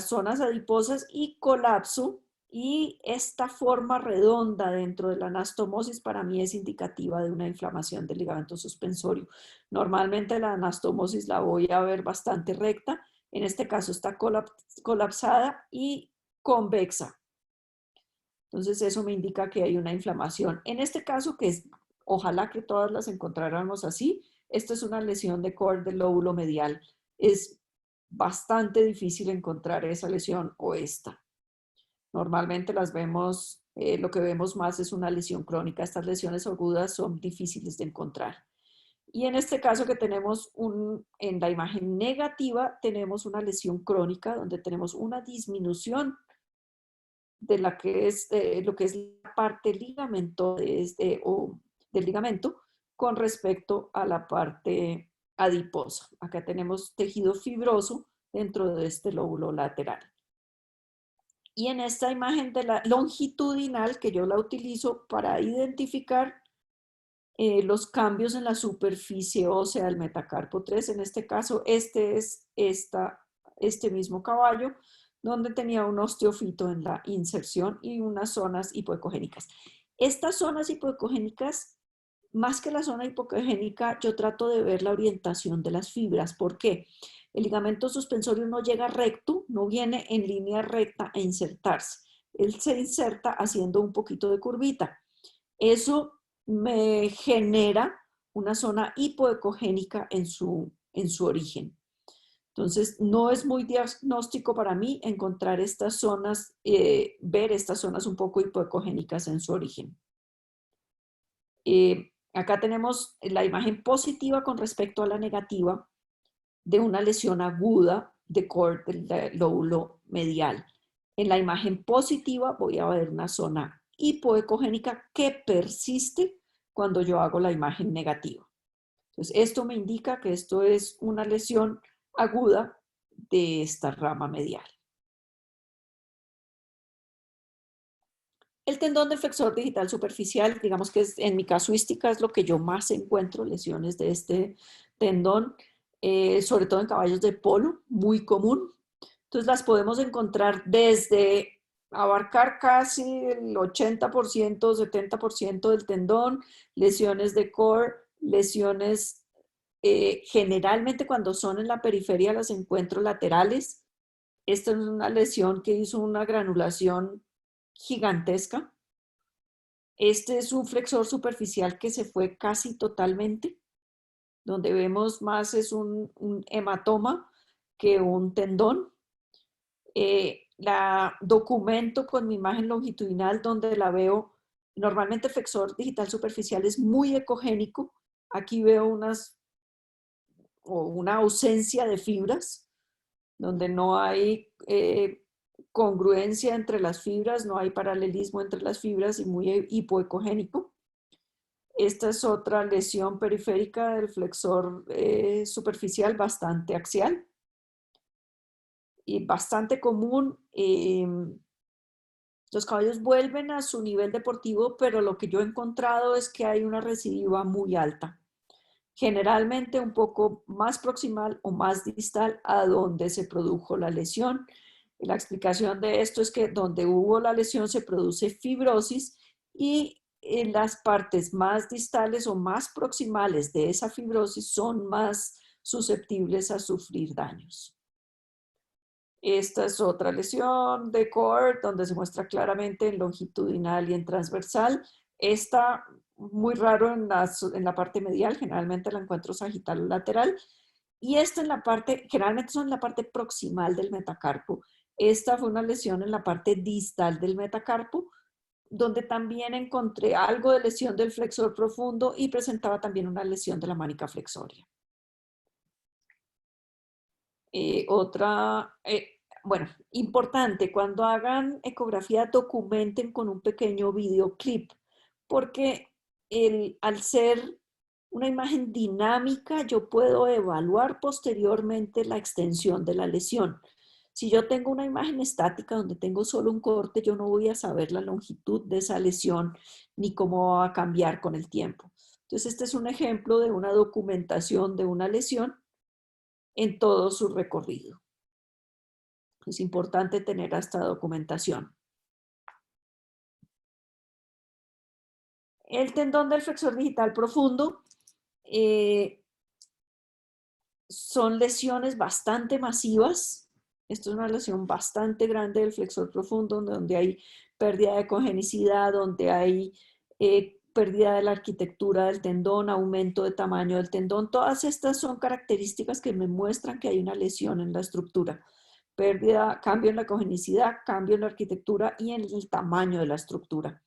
zonas adiposas y colapso, y esta forma redonda dentro de la anastomosis para mí es indicativa de una inflamación del ligamento suspensorio. Normalmente la anastomosis la voy a ver bastante recta, en este caso está colapsada y convexa. Entonces eso me indica que hay una inflamación. En este caso, que es, ojalá que todas las encontráramos así, esta es una lesión de cord del lóbulo medial. Es bastante difícil encontrar esa lesión o esta. Normalmente las vemos, lo que vemos más es una lesión crónica. Estas lesiones agudas son difíciles de encontrar. Y en este caso que tenemos en la imagen negativa, tenemos una lesión crónica donde tenemos una disminución de lo que es la parte ligamento del ligamento con respecto a la parte adiposa. Acá tenemos tejido fibroso dentro de este lóbulo lateral. Y en esta imagen de la longitudinal, que yo la utilizo para identificar los cambios en la superficie ósea del metacarpo 3, en este caso, este es este mismo caballo, donde tenía un osteofito en la inserción y unas zonas hipoecogénicas. Estas zonas hipoecogénicas, más que la zona hipoecogénica, yo trato de ver la orientación de las fibras. ¿Por qué? El ligamento suspensorio no llega recto, no viene en línea recta a insertarse. Él se inserta haciendo un poquito de curvita. Eso me genera una zona hipoecogénica en su origen. Entonces, no es muy diagnóstico para mí encontrar estas zonas, ver estas zonas un poco hipoecogénicas en su origen. Acá tenemos la imagen positiva con respecto a la negativa de una lesión aguda de cord del lóbulo medial. En la imagen positiva voy a ver una zona hipoecogénica que persiste cuando yo hago la imagen negativa. Entonces, esto me indica que esto es una lesión aguda de esta rama medial. El tendón del flexor digital superficial, digamos que en mi casuística es lo que yo más encuentro, lesiones de este tendón, sobre todo en caballos de polo, muy común. Entonces las podemos encontrar desde abarcar casi el 80%, 70% del tendón, lesiones de core, lesiones generalmente cuando son en la periferia las encuentro laterales. Esta es una lesión que hizo una granulación gigantesca. Este es un flexor superficial que se fue casi totalmente. Donde vemos más es un hematoma que un tendón. La documento con mi imagen longitudinal donde la veo. Normalmente el flexor digital superficial es muy ecogénico. Aquí veo una ausencia de fibras, donde no hay congruencia entre las fibras, no hay paralelismo entre las fibras y muy hipoecogénico. Esta es otra lesión periférica del flexor superficial bastante axial y bastante común. Los caballos vuelven a su nivel deportivo, pero lo que yo he encontrado es que hay una recidiva muy alta. Generalmente un poco más proximal o más distal a donde se produjo la lesión. La explicación de esto es que donde hubo la lesión se produce fibrosis y en las partes más distales o más proximales de esa fibrosis son más susceptibles a sufrir daños. Esta es otra lesión de core donde se muestra claramente en longitudinal y en transversal. Esta muy raro en la parte medial, generalmente la encuentro sagital o lateral. Y esta en la parte, generalmente son en la parte proximal del metacarpo. Esta fue una lesión en la parte distal del metacarpo, donde también encontré algo de lesión del flexor profundo y presentaba también una lesión de la mánica flexoria. Bueno, importante, cuando hagan ecografía documenten con un pequeño videoclip, porque al ser una imagen dinámica, yo puedo evaluar posteriormente la extensión de la lesión. Si yo tengo una imagen estática donde tengo solo un corte, yo no voy a saber la longitud de esa lesión ni cómo va a cambiar con el tiempo. Entonces, este es un ejemplo de una documentación de una lesión en todo su recorrido. Es importante tener esta documentación. El tendón del flexor digital profundo son lesiones bastante masivas. Esto es una lesión bastante grande del flexor profundo, donde hay pérdida de congenicidad, donde hay pérdida de la arquitectura del tendón, aumento de tamaño del tendón. Todas estas son características que me muestran que hay una lesión en la estructura. Pérdida, cambio en la congenicidad, cambio en la arquitectura y en el tamaño de la estructura.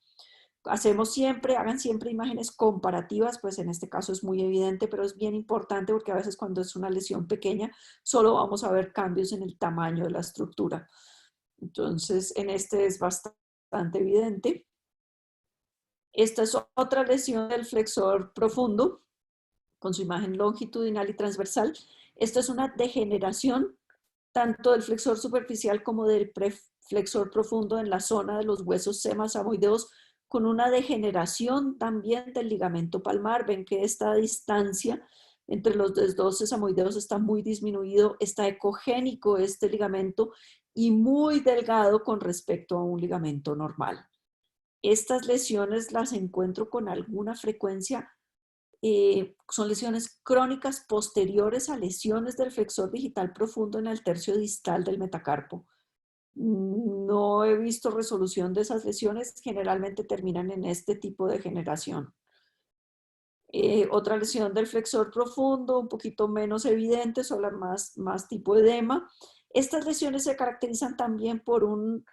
Hagan siempre imágenes comparativas, pues en este caso es muy evidente, pero es bien importante porque a veces cuando es una lesión pequeña, solo vamos a ver cambios en el tamaño de la estructura. Entonces, en este es bastante evidente. Esta es otra lesión del flexor profundo, con su imagen longitudinal y transversal. Esto es una degeneración tanto del flexor superficial como del flexor profundo en la zona de los huesos semasamoideos, con una degeneración también del ligamento palmar. Ven que esta distancia entre los dos sesamoideos está muy disminuido, está ecogénico este ligamento y muy delgado con respecto a un ligamento normal. Estas lesiones las encuentro con alguna frecuencia. Son lesiones crónicas posteriores a lesiones del flexor digital profundo en el tercio distal del metacarpo. No he visto resolución de esas lesiones, generalmente terminan en este tipo de generación. Otra lesión del flexor profundo, un poquito menos evidente, solo más tipo edema. Estas lesiones se caracterizan también por un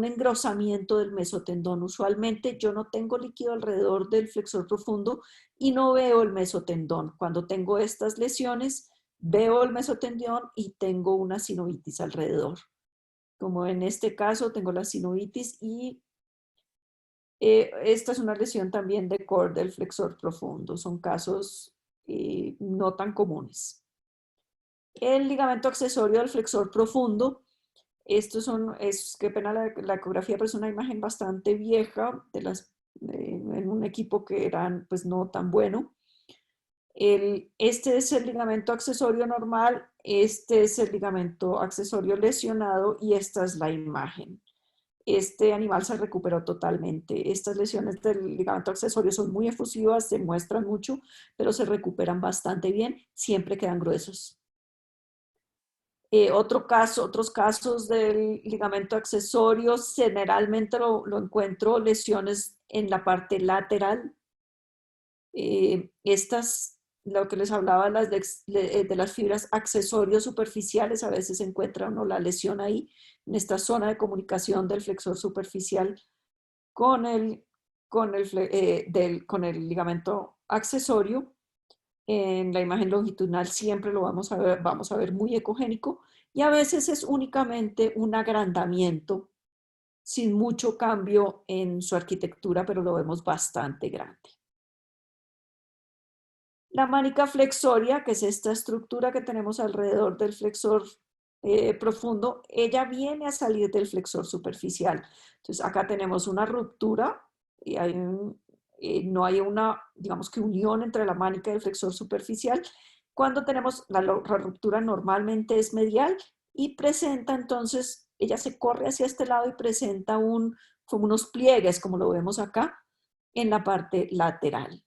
engrosamiento del mesotendón. Usualmente yo no tengo líquido alrededor del flexor profundo y no veo el mesotendón. Cuando tengo estas lesiones, veo el mesotendón y tengo una sinovitis alrededor. Como en este caso tengo la sinovitis y esta es una lesión también de core del flexor profundo. Son casos no tan comunes. El ligamento accesorio del flexor profundo. Qué pena la ecografía, pero es una imagen bastante vieja en un equipo que eran pues no tan bueno. Este es el ligamento accesorio normal, este es el ligamento accesorio lesionado y esta es la imagen. Este animal se recuperó totalmente. Estas lesiones del ligamento accesorio son muy efusivas, se muestran mucho, pero se recuperan bastante bien, siempre quedan gruesos. Otros casos del ligamento accesorio, generalmente lo encuentro lesiones en la parte lateral. Lo que les hablaba de las fibras accesorios superficiales, a veces se encuentra uno la lesión ahí, en esta zona de comunicación del flexor superficial con el ligamento accesorio. En la imagen longitudinal siempre lo vamos a ver muy ecogénico y a veces es únicamente un agrandamiento sin mucho cambio en su arquitectura, pero lo vemos bastante grande. La mánica flexoria, que es esta estructura que tenemos alrededor del flexor profundo, ella viene a salir del flexor superficial. Entonces acá tenemos una ruptura y no hay una, digamos que unión entre la mánica y el flexor superficial. Cuando tenemos la ruptura normalmente es medial y presenta entonces, ella se corre hacia este lado y presenta como unos pliegues, como lo vemos acá, en la parte lateral.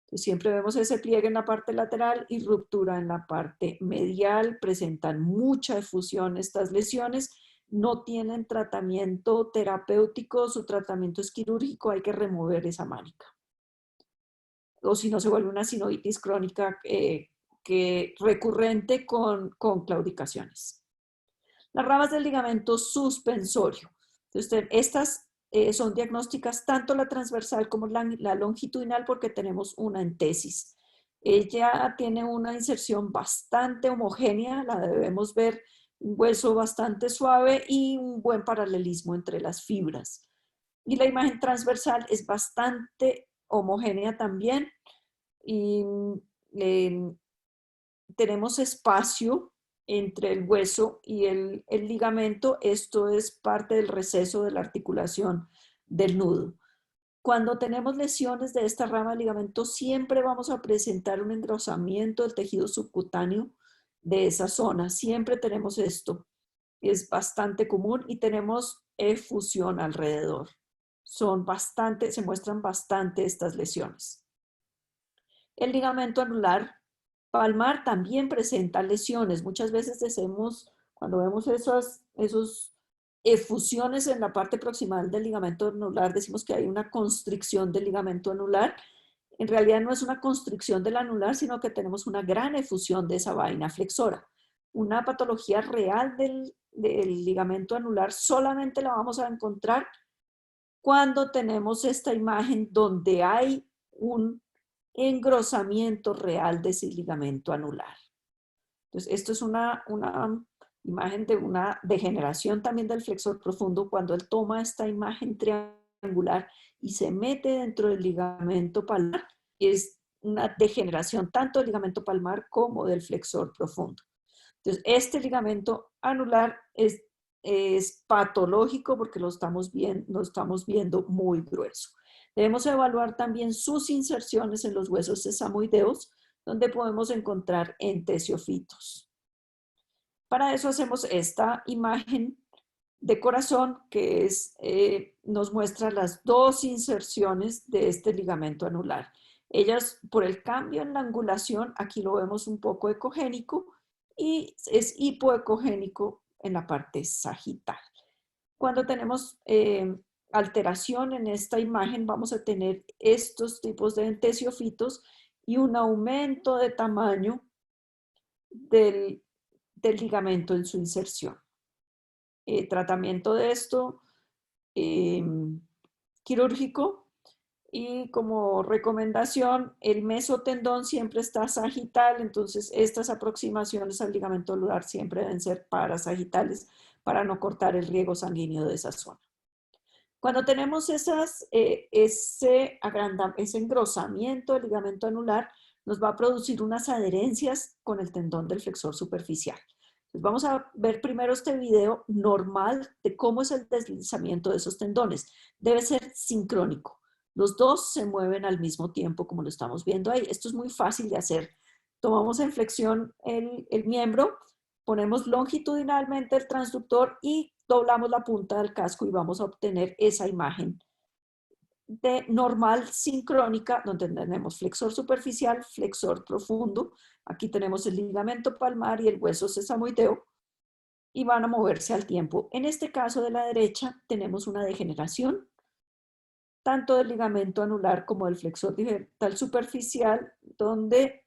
Entonces, siempre vemos ese pliegue en la parte lateral y ruptura en la parte medial. Presentan mucha efusión estas lesiones. No tienen tratamiento terapéutico, su tratamiento es quirúrgico, hay que remover esa mánica. O si no, se vuelve una sinovitis crónica recurrente con claudicaciones. Las ramas del ligamento suspensorio. Entonces, estas son diagnósticas tanto la transversal como la longitudinal porque tenemos una entesis. Ella tiene una inserción bastante homogénea, la debemos ver, un hueso bastante suave y un buen paralelismo entre las fibras. Y la imagen transversal es bastante homogénea también. y tenemos espacio entre el hueso y el ligamento. Esto es parte del receso de la articulación del nudo. Cuando tenemos lesiones de esta rama de ligamento, siempre vamos a presentar un engrosamiento del tejido subcutáneo de esa zona. Siempre tenemos esto. Es bastante común y tenemos efusión alrededor. Se muestran bastante estas lesiones. El ligamento anular palmar también presenta lesiones. Muchas veces cuando vemos esos efusiones en la parte proximal del ligamento anular, decimos que hay una constricción del ligamento anular. En realidad no es una constricción del anular, sino que tenemos una gran efusión de esa vaina flexora. Una patología real del ligamento anular solamente la vamos a encontrar cuando tenemos esta imagen donde hay un engrosamiento real de ese ligamento anular. Entonces, esto es una imagen de una degeneración también del flexor profundo cuando él toma esta imagen triangular y se mete dentro del ligamento palmar. Es una degeneración tanto del ligamento palmar como del flexor profundo. Entonces, este ligamento anular es patológico porque lo estamos viendo muy grueso. Debemos evaluar también sus inserciones en los huesos sesamoideos, donde podemos encontrar entesiofitos. Para eso hacemos esta imagen de corazón que nos muestra las dos inserciones de este ligamento anular. Ellas, por el cambio en la angulación, aquí lo vemos un poco ecogénico y es hipoecogénico en la parte sagital. Cuando tenemos alteración en esta imagen, vamos a tener estos tipos de entesiofitos y un aumento de tamaño del ligamento en su inserción. Tratamiento de esto quirúrgico, y como recomendación, el mesotendón siempre está sagital, entonces estas aproximaciones al ligamento anular siempre deben ser parasagitales para no cortar el riego sanguíneo de esa zona. Cuando tenemos ese engrosamiento del ligamento anular, nos va a producir unas adherencias con el tendón del flexor superficial. Entonces vamos a ver primero este video normal de cómo es el deslizamiento de esos tendones. Debe ser sincrónico. Los dos se mueven al mismo tiempo, como lo estamos viendo ahí. Esto es muy fácil de hacer. Tomamos en flexión el miembro, ponemos longitudinalmente el transductor y doblamos la punta del casco y vamos a obtener esa imagen de normal sincrónica, donde tenemos flexor superficial, flexor profundo. Aquí tenemos el ligamento palmar y el hueso sesamoideo y van a moverse al tiempo. En este caso de la derecha tenemos una degeneración tanto del ligamento anular como del flexor digital superficial, donde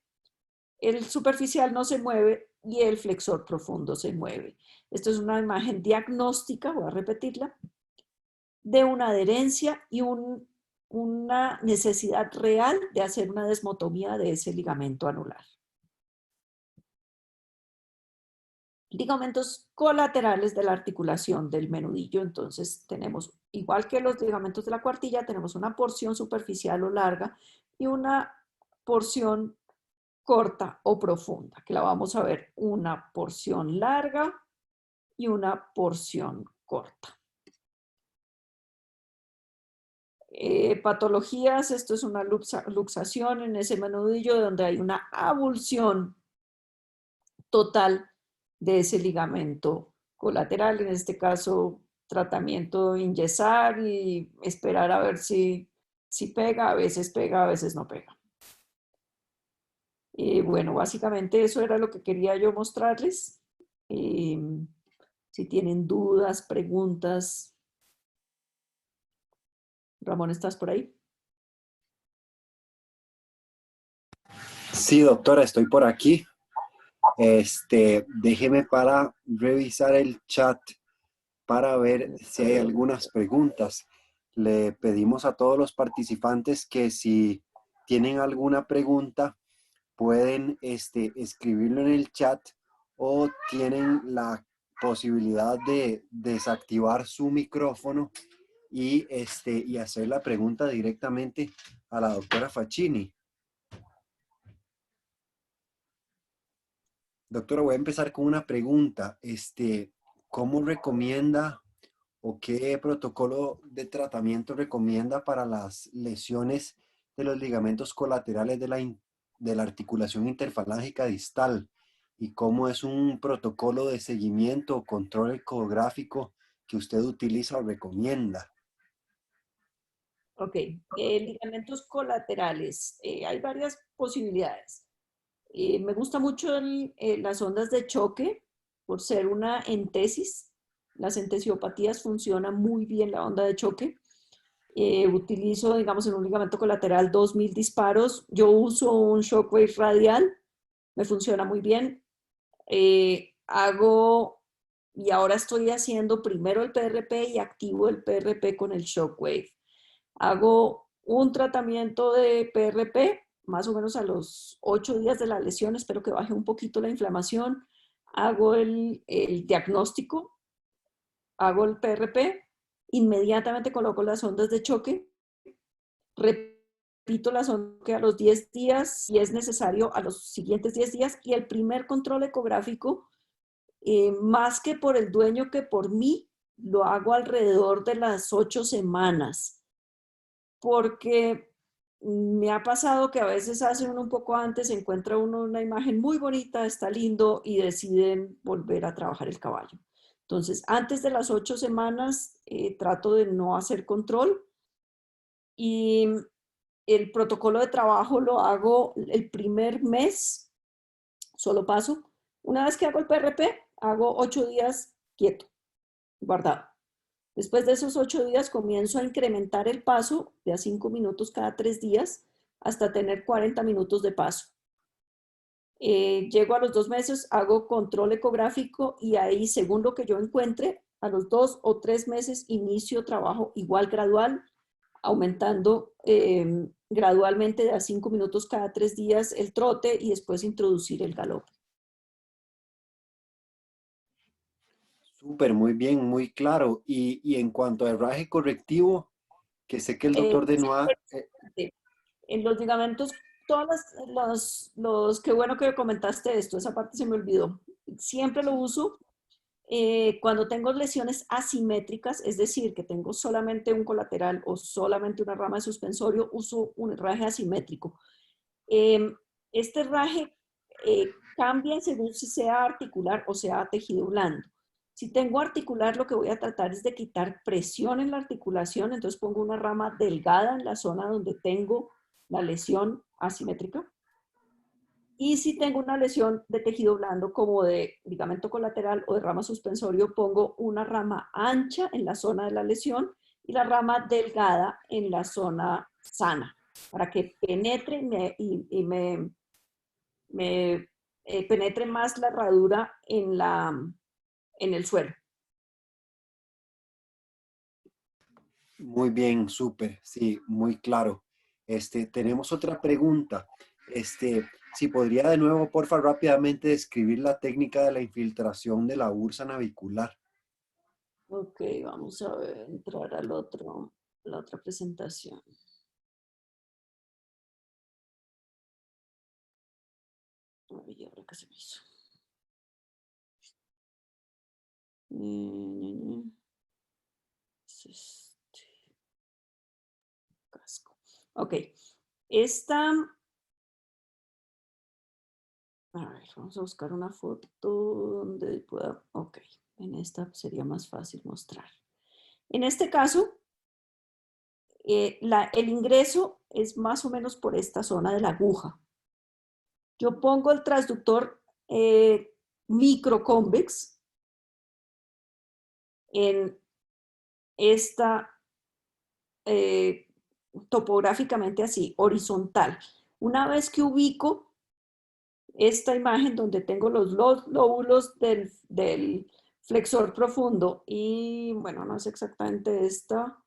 el superficial no se mueve y el flexor profundo se mueve. Esto es una imagen diagnóstica, voy a repetirla, de una adherencia y una necesidad real de hacer una desmotomía de ese ligamento anular. Ligamentos colaterales de la articulación del menudillo. Entonces tenemos, igual que los ligamentos de la cuartilla, tenemos una porción superficial o larga y una porción corta o profunda, que la vamos a ver, una porción larga y una porción corta. Patologías, esto es una luxación en ese menudillo donde hay una avulsión total de ese ligamento colateral, en este caso tratamiento inyesar y esperar a ver si pega, a veces no pega. Bueno, básicamente eso era lo que quería yo mostrarles. Si tienen dudas, preguntas. Ramón, ¿estás por ahí? Sí, doctora, estoy por aquí. Déjeme para revisar el chat para ver si hay algunas preguntas. Le pedimos a todos los participantes que si tienen alguna pregunta pueden escribirlo en el chat o tienen la posibilidad de desactivar su micrófono y hacer la pregunta directamente a la doctora Facchini. Doctora, voy a empezar con una pregunta. ¿Cómo recomienda o qué protocolo de tratamiento recomienda para las lesiones de los ligamentos colaterales de la articulación interfalángica distal? ¿Y cómo es un protocolo de seguimiento o control ecográfico que usted utiliza o recomienda? Ok, ligamentos colaterales. Hay varias posibilidades. Me gusta mucho las ondas de choque por ser una entesis. Las entesiopatías funcionan muy bien la onda de choque. Utilizo, digamos, en un ligamento colateral 2000 disparos. Yo uso un shockwave radial, me funciona muy bien. Hago, y ahora estoy haciendo primero el PRP y activo el PRP con el shockwave. Hago un tratamiento de PRP, más o menos a los 8 días de la lesión, espero que baje un poquito la inflamación. Hago el diagnóstico, hago el PRP, inmediatamente coloco las ondas de choque, repito las ondas a los 10 días, si es necesario, a los siguientes 10 días, y el primer control ecográfico, más que por el dueño que por mí, lo hago alrededor de las 8 semanas, porque me ha pasado que a veces hace uno un poco antes, encuentra uno una imagen muy bonita, está lindo y deciden volver a trabajar el caballo. Entonces, antes de las 8 semanas, trato de no hacer control y el protocolo de trabajo lo hago el primer mes, solo paso. Una vez que hago el PRP, hago 8 días quieto, guardado. Después de esos 8 días comienzo a incrementar el paso de a 5 minutos cada 3 días hasta tener 40 minutos de paso. Llego a los 2 meses, hago control ecográfico y ahí, según lo que yo encuentre, a los 2 o 3 meses inicio trabajo igual gradual, aumentando gradualmente de a 5 minutos cada 3 días el trote y después introducir el galope. Súper, muy bien, muy claro. Y en cuanto a herraje correctivo, que sé que el doctor Sí, Denoir, en los ligamentos, qué bueno que comentaste esto, esa parte se me olvidó. Siempre lo uso cuando tengo lesiones asimétricas, es decir, que tengo solamente un colateral o solamente una rama de suspensorio, uso un herraje asimétrico. Este herraje cambia según si sea articular o sea tejido blando. Si tengo articular, lo que voy a tratar es de quitar presión en la articulación, entonces pongo una rama delgada en la zona donde tengo la lesión asimétrica. Y si tengo una lesión de tejido blando como de ligamento colateral o de rama suspensorio, pongo una rama ancha en la zona de la lesión y la rama delgada en la zona sana, para que penetre me penetre más la herradura en el suelo. muy bien, súper, sí, muy claro. Tenemos otra pregunta. Si podría de nuevo, porfa, rápidamente describir la técnica de la infiltración de la bursa navicular. Ok, vamos a ver, entrar la otra presentación. Ay, ahora qué se me hizo. Es casco. Ok, esta, a ver, vamos a buscar una foto donde pueda, ok, en esta sería más fácil mostrar. En este caso, el ingreso es más o menos por esta zona de la aguja. Yo pongo el transductor microconvex en esta, topográficamente así, horizontal. Una vez que ubico esta imagen donde tengo los lóbulos del flexor profundo y bueno, no es exactamente esta, a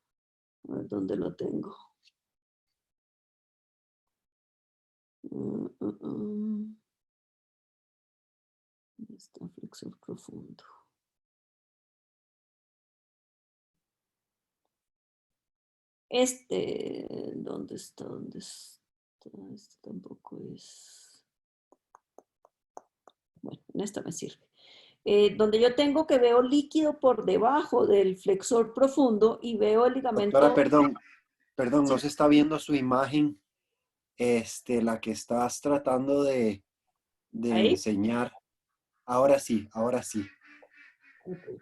ver dónde lo tengo. ¿Dónde está flexor profundo? ¿Dónde está? ¿Dónde está? Este tampoco es. Bueno, en esta me sirve. Donde yo tengo que veo líquido por debajo del flexor profundo y veo el Doctora, ligamento. perdón, no Sí, se está viendo su imagen, la que estás tratando de ahí. enseñar. Ahora sí, ahora sí. Ok.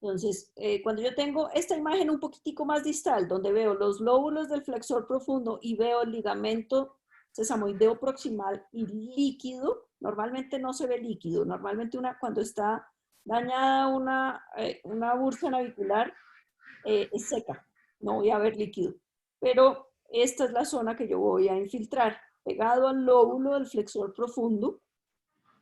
Entonces, cuando yo tengo esta imagen un poquitico más distal, donde veo los lóbulos del flexor profundo y veo el ligamento sesamoideo proximal y líquido, normalmente no se ve líquido, normalmente cuando está dañada una bursa navicular es seca, no voy a ver líquido, pero esta es la zona que yo voy a infiltrar, pegado al lóbulo del flexor profundo,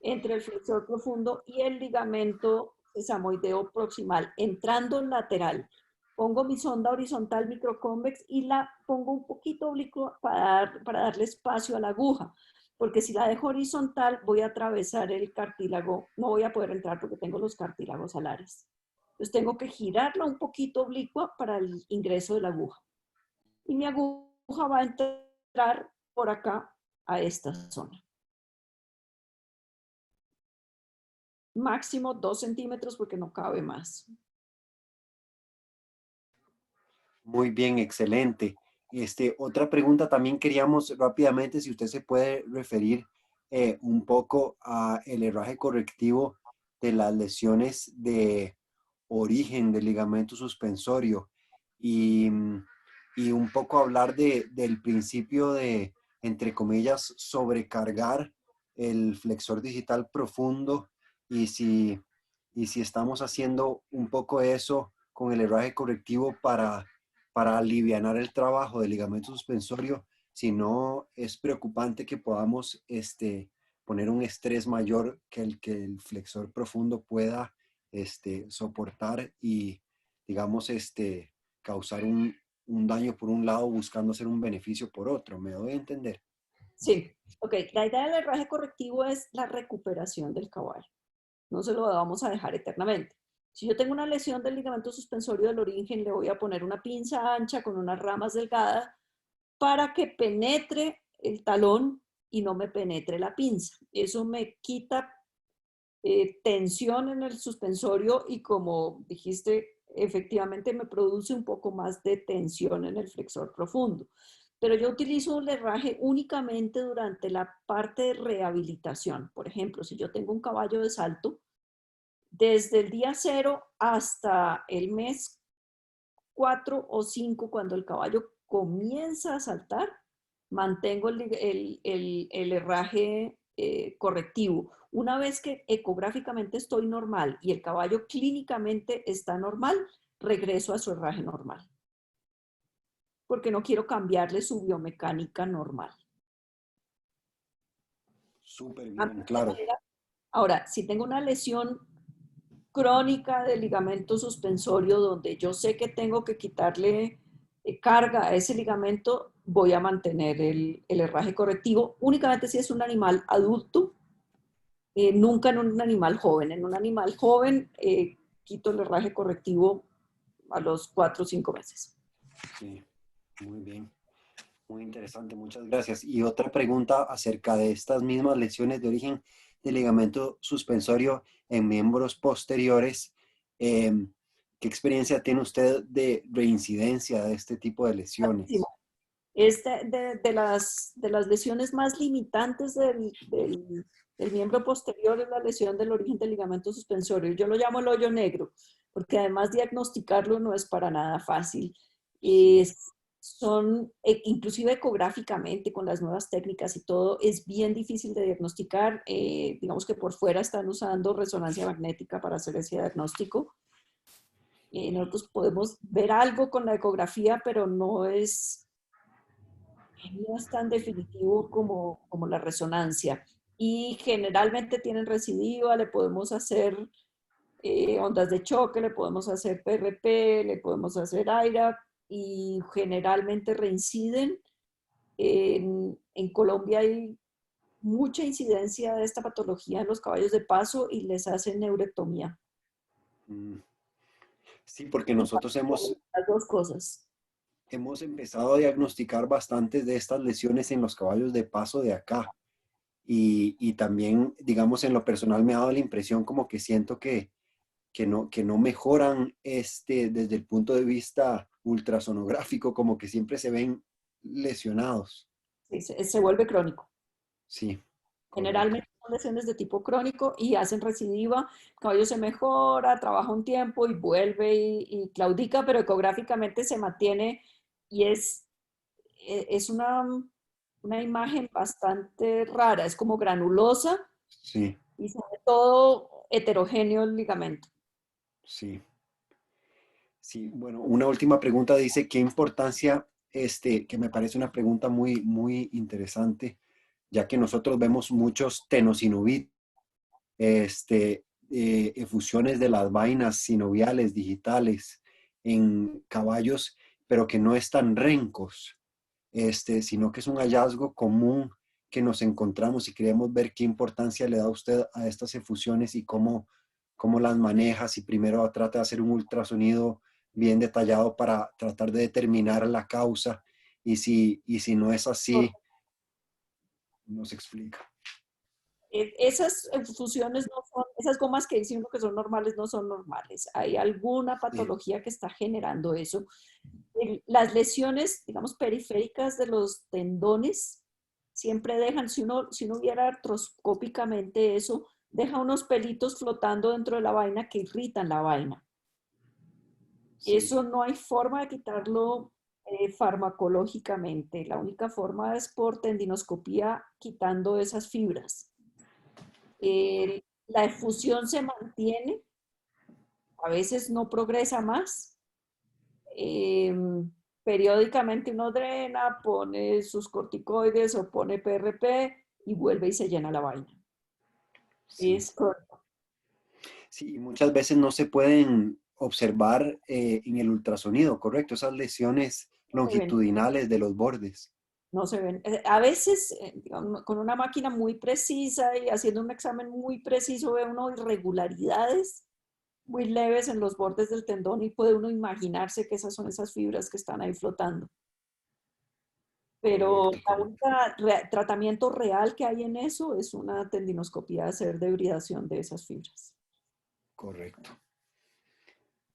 entre el flexor profundo y el ligamento sesamoideo proximal, entrando lateral. Pongo mi sonda horizontal microconvex y la pongo un poquito oblicuo para darle espacio a la aguja, porque si la dejo horizontal voy a atravesar el cartílago, no voy a poder entrar porque tengo los cartílagos alares. Entonces tengo que girarla un poquito oblicua para el ingreso de la aguja. Y mi aguja va a entrar por acá a esta zona. Máximo 2 centímetros porque no cabe más. Muy bien, excelente. Otra pregunta también queríamos rápidamente, si usted se puede referir un poco a el herraje correctivo de las lesiones de origen del ligamento suspensorio y, y un poco hablar del principio de, entre comillas, sobrecargar el flexor digital profundo y y si estamos haciendo un poco eso con el herraje correctivo para alivianar el trabajo del ligamento suspensorio, si no es preocupante que podamos poner un estrés mayor que el flexor profundo pueda soportar y, digamos, causar un daño por un lado buscando hacer un beneficio por otro. ¿Me doy a entender? Sí, ok. La idea del herraje correctivo es la recuperación del caballo. No se lo vamos a dejar eternamente. Si yo tengo una lesión del ligamento suspensorio del origen, le voy a poner una pinza ancha con unas ramas delgadas para que penetre el talón y no me penetre la pinza. Eso me quita tensión en el suspensorio y como dijiste, efectivamente me produce un poco más de tensión en el flexor profundo. Pero yo utilizo el herraje únicamente durante la parte de rehabilitación. Por ejemplo, si yo tengo un caballo de salto, desde el día 0 hasta el mes 4 o 5, cuando el caballo comienza a saltar, mantengo el herraje correctivo. Una vez que ecográficamente estoy normal y el caballo clínicamente está normal, regreso a su herraje normal, porque no quiero cambiarle su biomecánica normal. Súper bien, claro. Ahora, si tengo una lesión crónica del ligamento suspensorio donde yo sé que tengo que quitarle carga a ese ligamento, voy a mantener el herraje correctivo únicamente si es un animal adulto, nunca en un animal joven. En un animal joven quito el herraje correctivo a los 4 o 5 meses. Sí, muy bien. Muy interesante, muchas gracias. Y otra pregunta acerca de estas mismas lesiones de origen del ligamento suspensorio en miembros posteriores. ¿Qué experiencia tiene usted de reincidencia de este tipo de lesiones? Es de las lesiones más limitantes del miembro posterior es la lesión del origen del ligamento suspensorio. Yo lo llamo el hoyo negro, porque además diagnosticarlo no es para nada fácil. Sí. Inclusive ecográficamente, con las nuevas técnicas y todo, es bien difícil de diagnosticar. Digamos que por fuera están usando resonancia magnética para hacer ese diagnóstico. Nosotros podemos ver algo con la ecografía, pero no es tan definitivo como la resonancia. Y generalmente tienen recidiva, le podemos hacer ondas de choque, le podemos hacer PRP, le podemos hacer AIRA y generalmente reinciden. En Colombia hay mucha incidencia de esta patología en los caballos de paso y les hacen neurectomía. Mm, sí, porque nosotros Las dos cosas. hemos empezado a diagnosticar bastantes de estas lesiones en los caballos de paso de acá. y también, digamos, en lo personal me ha dado la impresión como que siento que no mejoran desde el punto de vista ultrasonográfico, como que siempre se ven lesionados. Sí, se vuelve crónico. Sí, correcto. Generalmente son lesiones de tipo crónico y hacen recidiva, el caballo se mejora, trabaja un tiempo y vuelve y claudica, pero ecográficamente se mantiene y es una imagen bastante rara, es como granulosa Sí, y se ve todo heterogéneo el ligamento. sí. Sí, bueno, una última pregunta dice, ¿qué importancia, que me parece una pregunta muy, muy interesante, ya que nosotros vemos muchos tenosinovites, efusiones de las vainas sinoviales digitales en caballos, pero que no están rencos, sino que es un hallazgo común que nos encontramos y queremos ver qué importancia le da usted a estas efusiones y cómo las maneja, si primero trata de hacer un ultrasonido bien detallado para tratar de determinar la causa y si no es así, nos explica. Esas fusiones no son, esas gomas que dice uno que son normales no son normales. Hay alguna Sí, patología que está generando eso. Las lesiones, digamos, periféricas de los tendones siempre dejan, si uno viera artroscópicamente eso, deja unos pelitos flotando dentro de la vaina que irritan la vaina. sí, Eso no hay forma de quitarlo farmacológicamente. La única forma es por tendinoscopía quitando esas fibras. La efusión se mantiene, a veces no progresa más. Eh, Periódicamente uno drena, pone sus corticoides o pone PRP y vuelve y se llena la vaina. sí. Es crónico. Sí, muchas veces no se pueden observar en el ultrasonido, ¿correcto? Esas lesiones No se ven. longitudinales de los bordes. No se ven. A veces, digamos, con una máquina muy precisa y haciendo un examen muy preciso, ve uno irregularidades muy leves en los bordes del tendón y puede uno imaginarse que esas son esas fibras que están ahí flotando. Pero Correcto, la correcto. única tratamiento real que hay en eso es una tendinoscopía, hacer debridación de esas fibras. Correcto.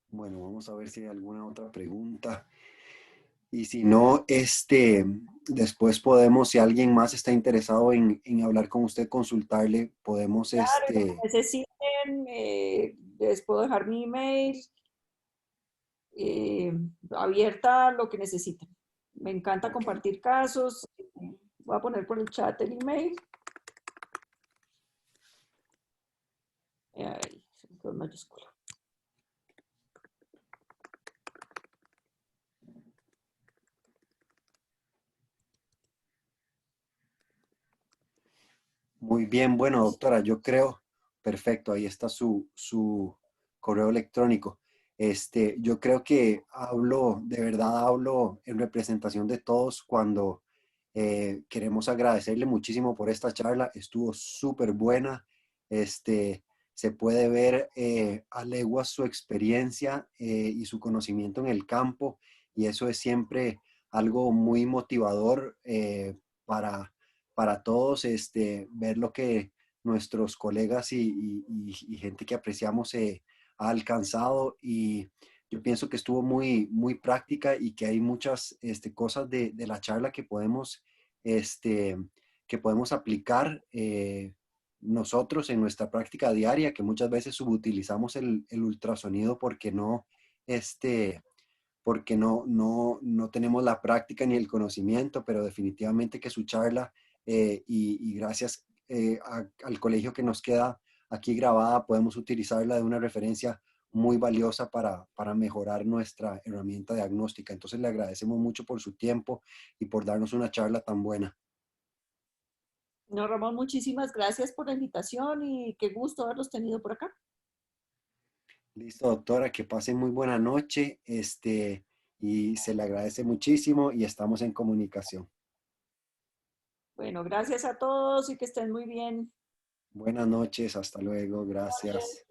Bueno, vamos a ver si hay alguna otra pregunta. Y si no, después podemos, si alguien más está interesado en hablar con usted, consultarle, podemos, Claro, lo que necesiten, les puedo dejar mi email, eh, abierta a lo que necesiten. Me encanta ok, compartir casos. Voy a poner por el chat el email. Ahí, con mayúscula. muy bien, bueno, doctora, yo creo, perfecto, ahí está su correo electrónico. Yo creo que hablo, de verdad hablo en representación de todos cuando queremos agradecerle muchísimo por esta charla, estuvo súper buena, se puede ver a leguas su experiencia y su conocimiento en el campo y eso es siempre algo muy motivador para todos, ver lo que nuestros colegas y gente que apreciamos ha alcanzado y yo pienso que estuvo muy, muy práctica y que hay muchas cosas de la charla este, que podemos aplicar nosotros en nuestra práctica diaria, que muchas veces subutilizamos el ultrasonido este, porque no tenemos la práctica ni el conocimiento, pero definitivamente que su charla y gracias al colegio que nos queda aquí grabada, podemos utilizarla de una referencia muy valiosa para mejorar nuestra herramienta diagnóstica. Entonces le agradecemos mucho por su tiempo y por darnos una charla tan buena. No, Ramón, muchísimas gracias por la invitación y qué gusto haberlos tenido por acá. Listo, doctora, que pase muy buena noche, y se le agradece muchísimo y estamos en comunicación. Bueno, gracias a todos y que estén muy bien. Buenas noches, hasta luego, gracias.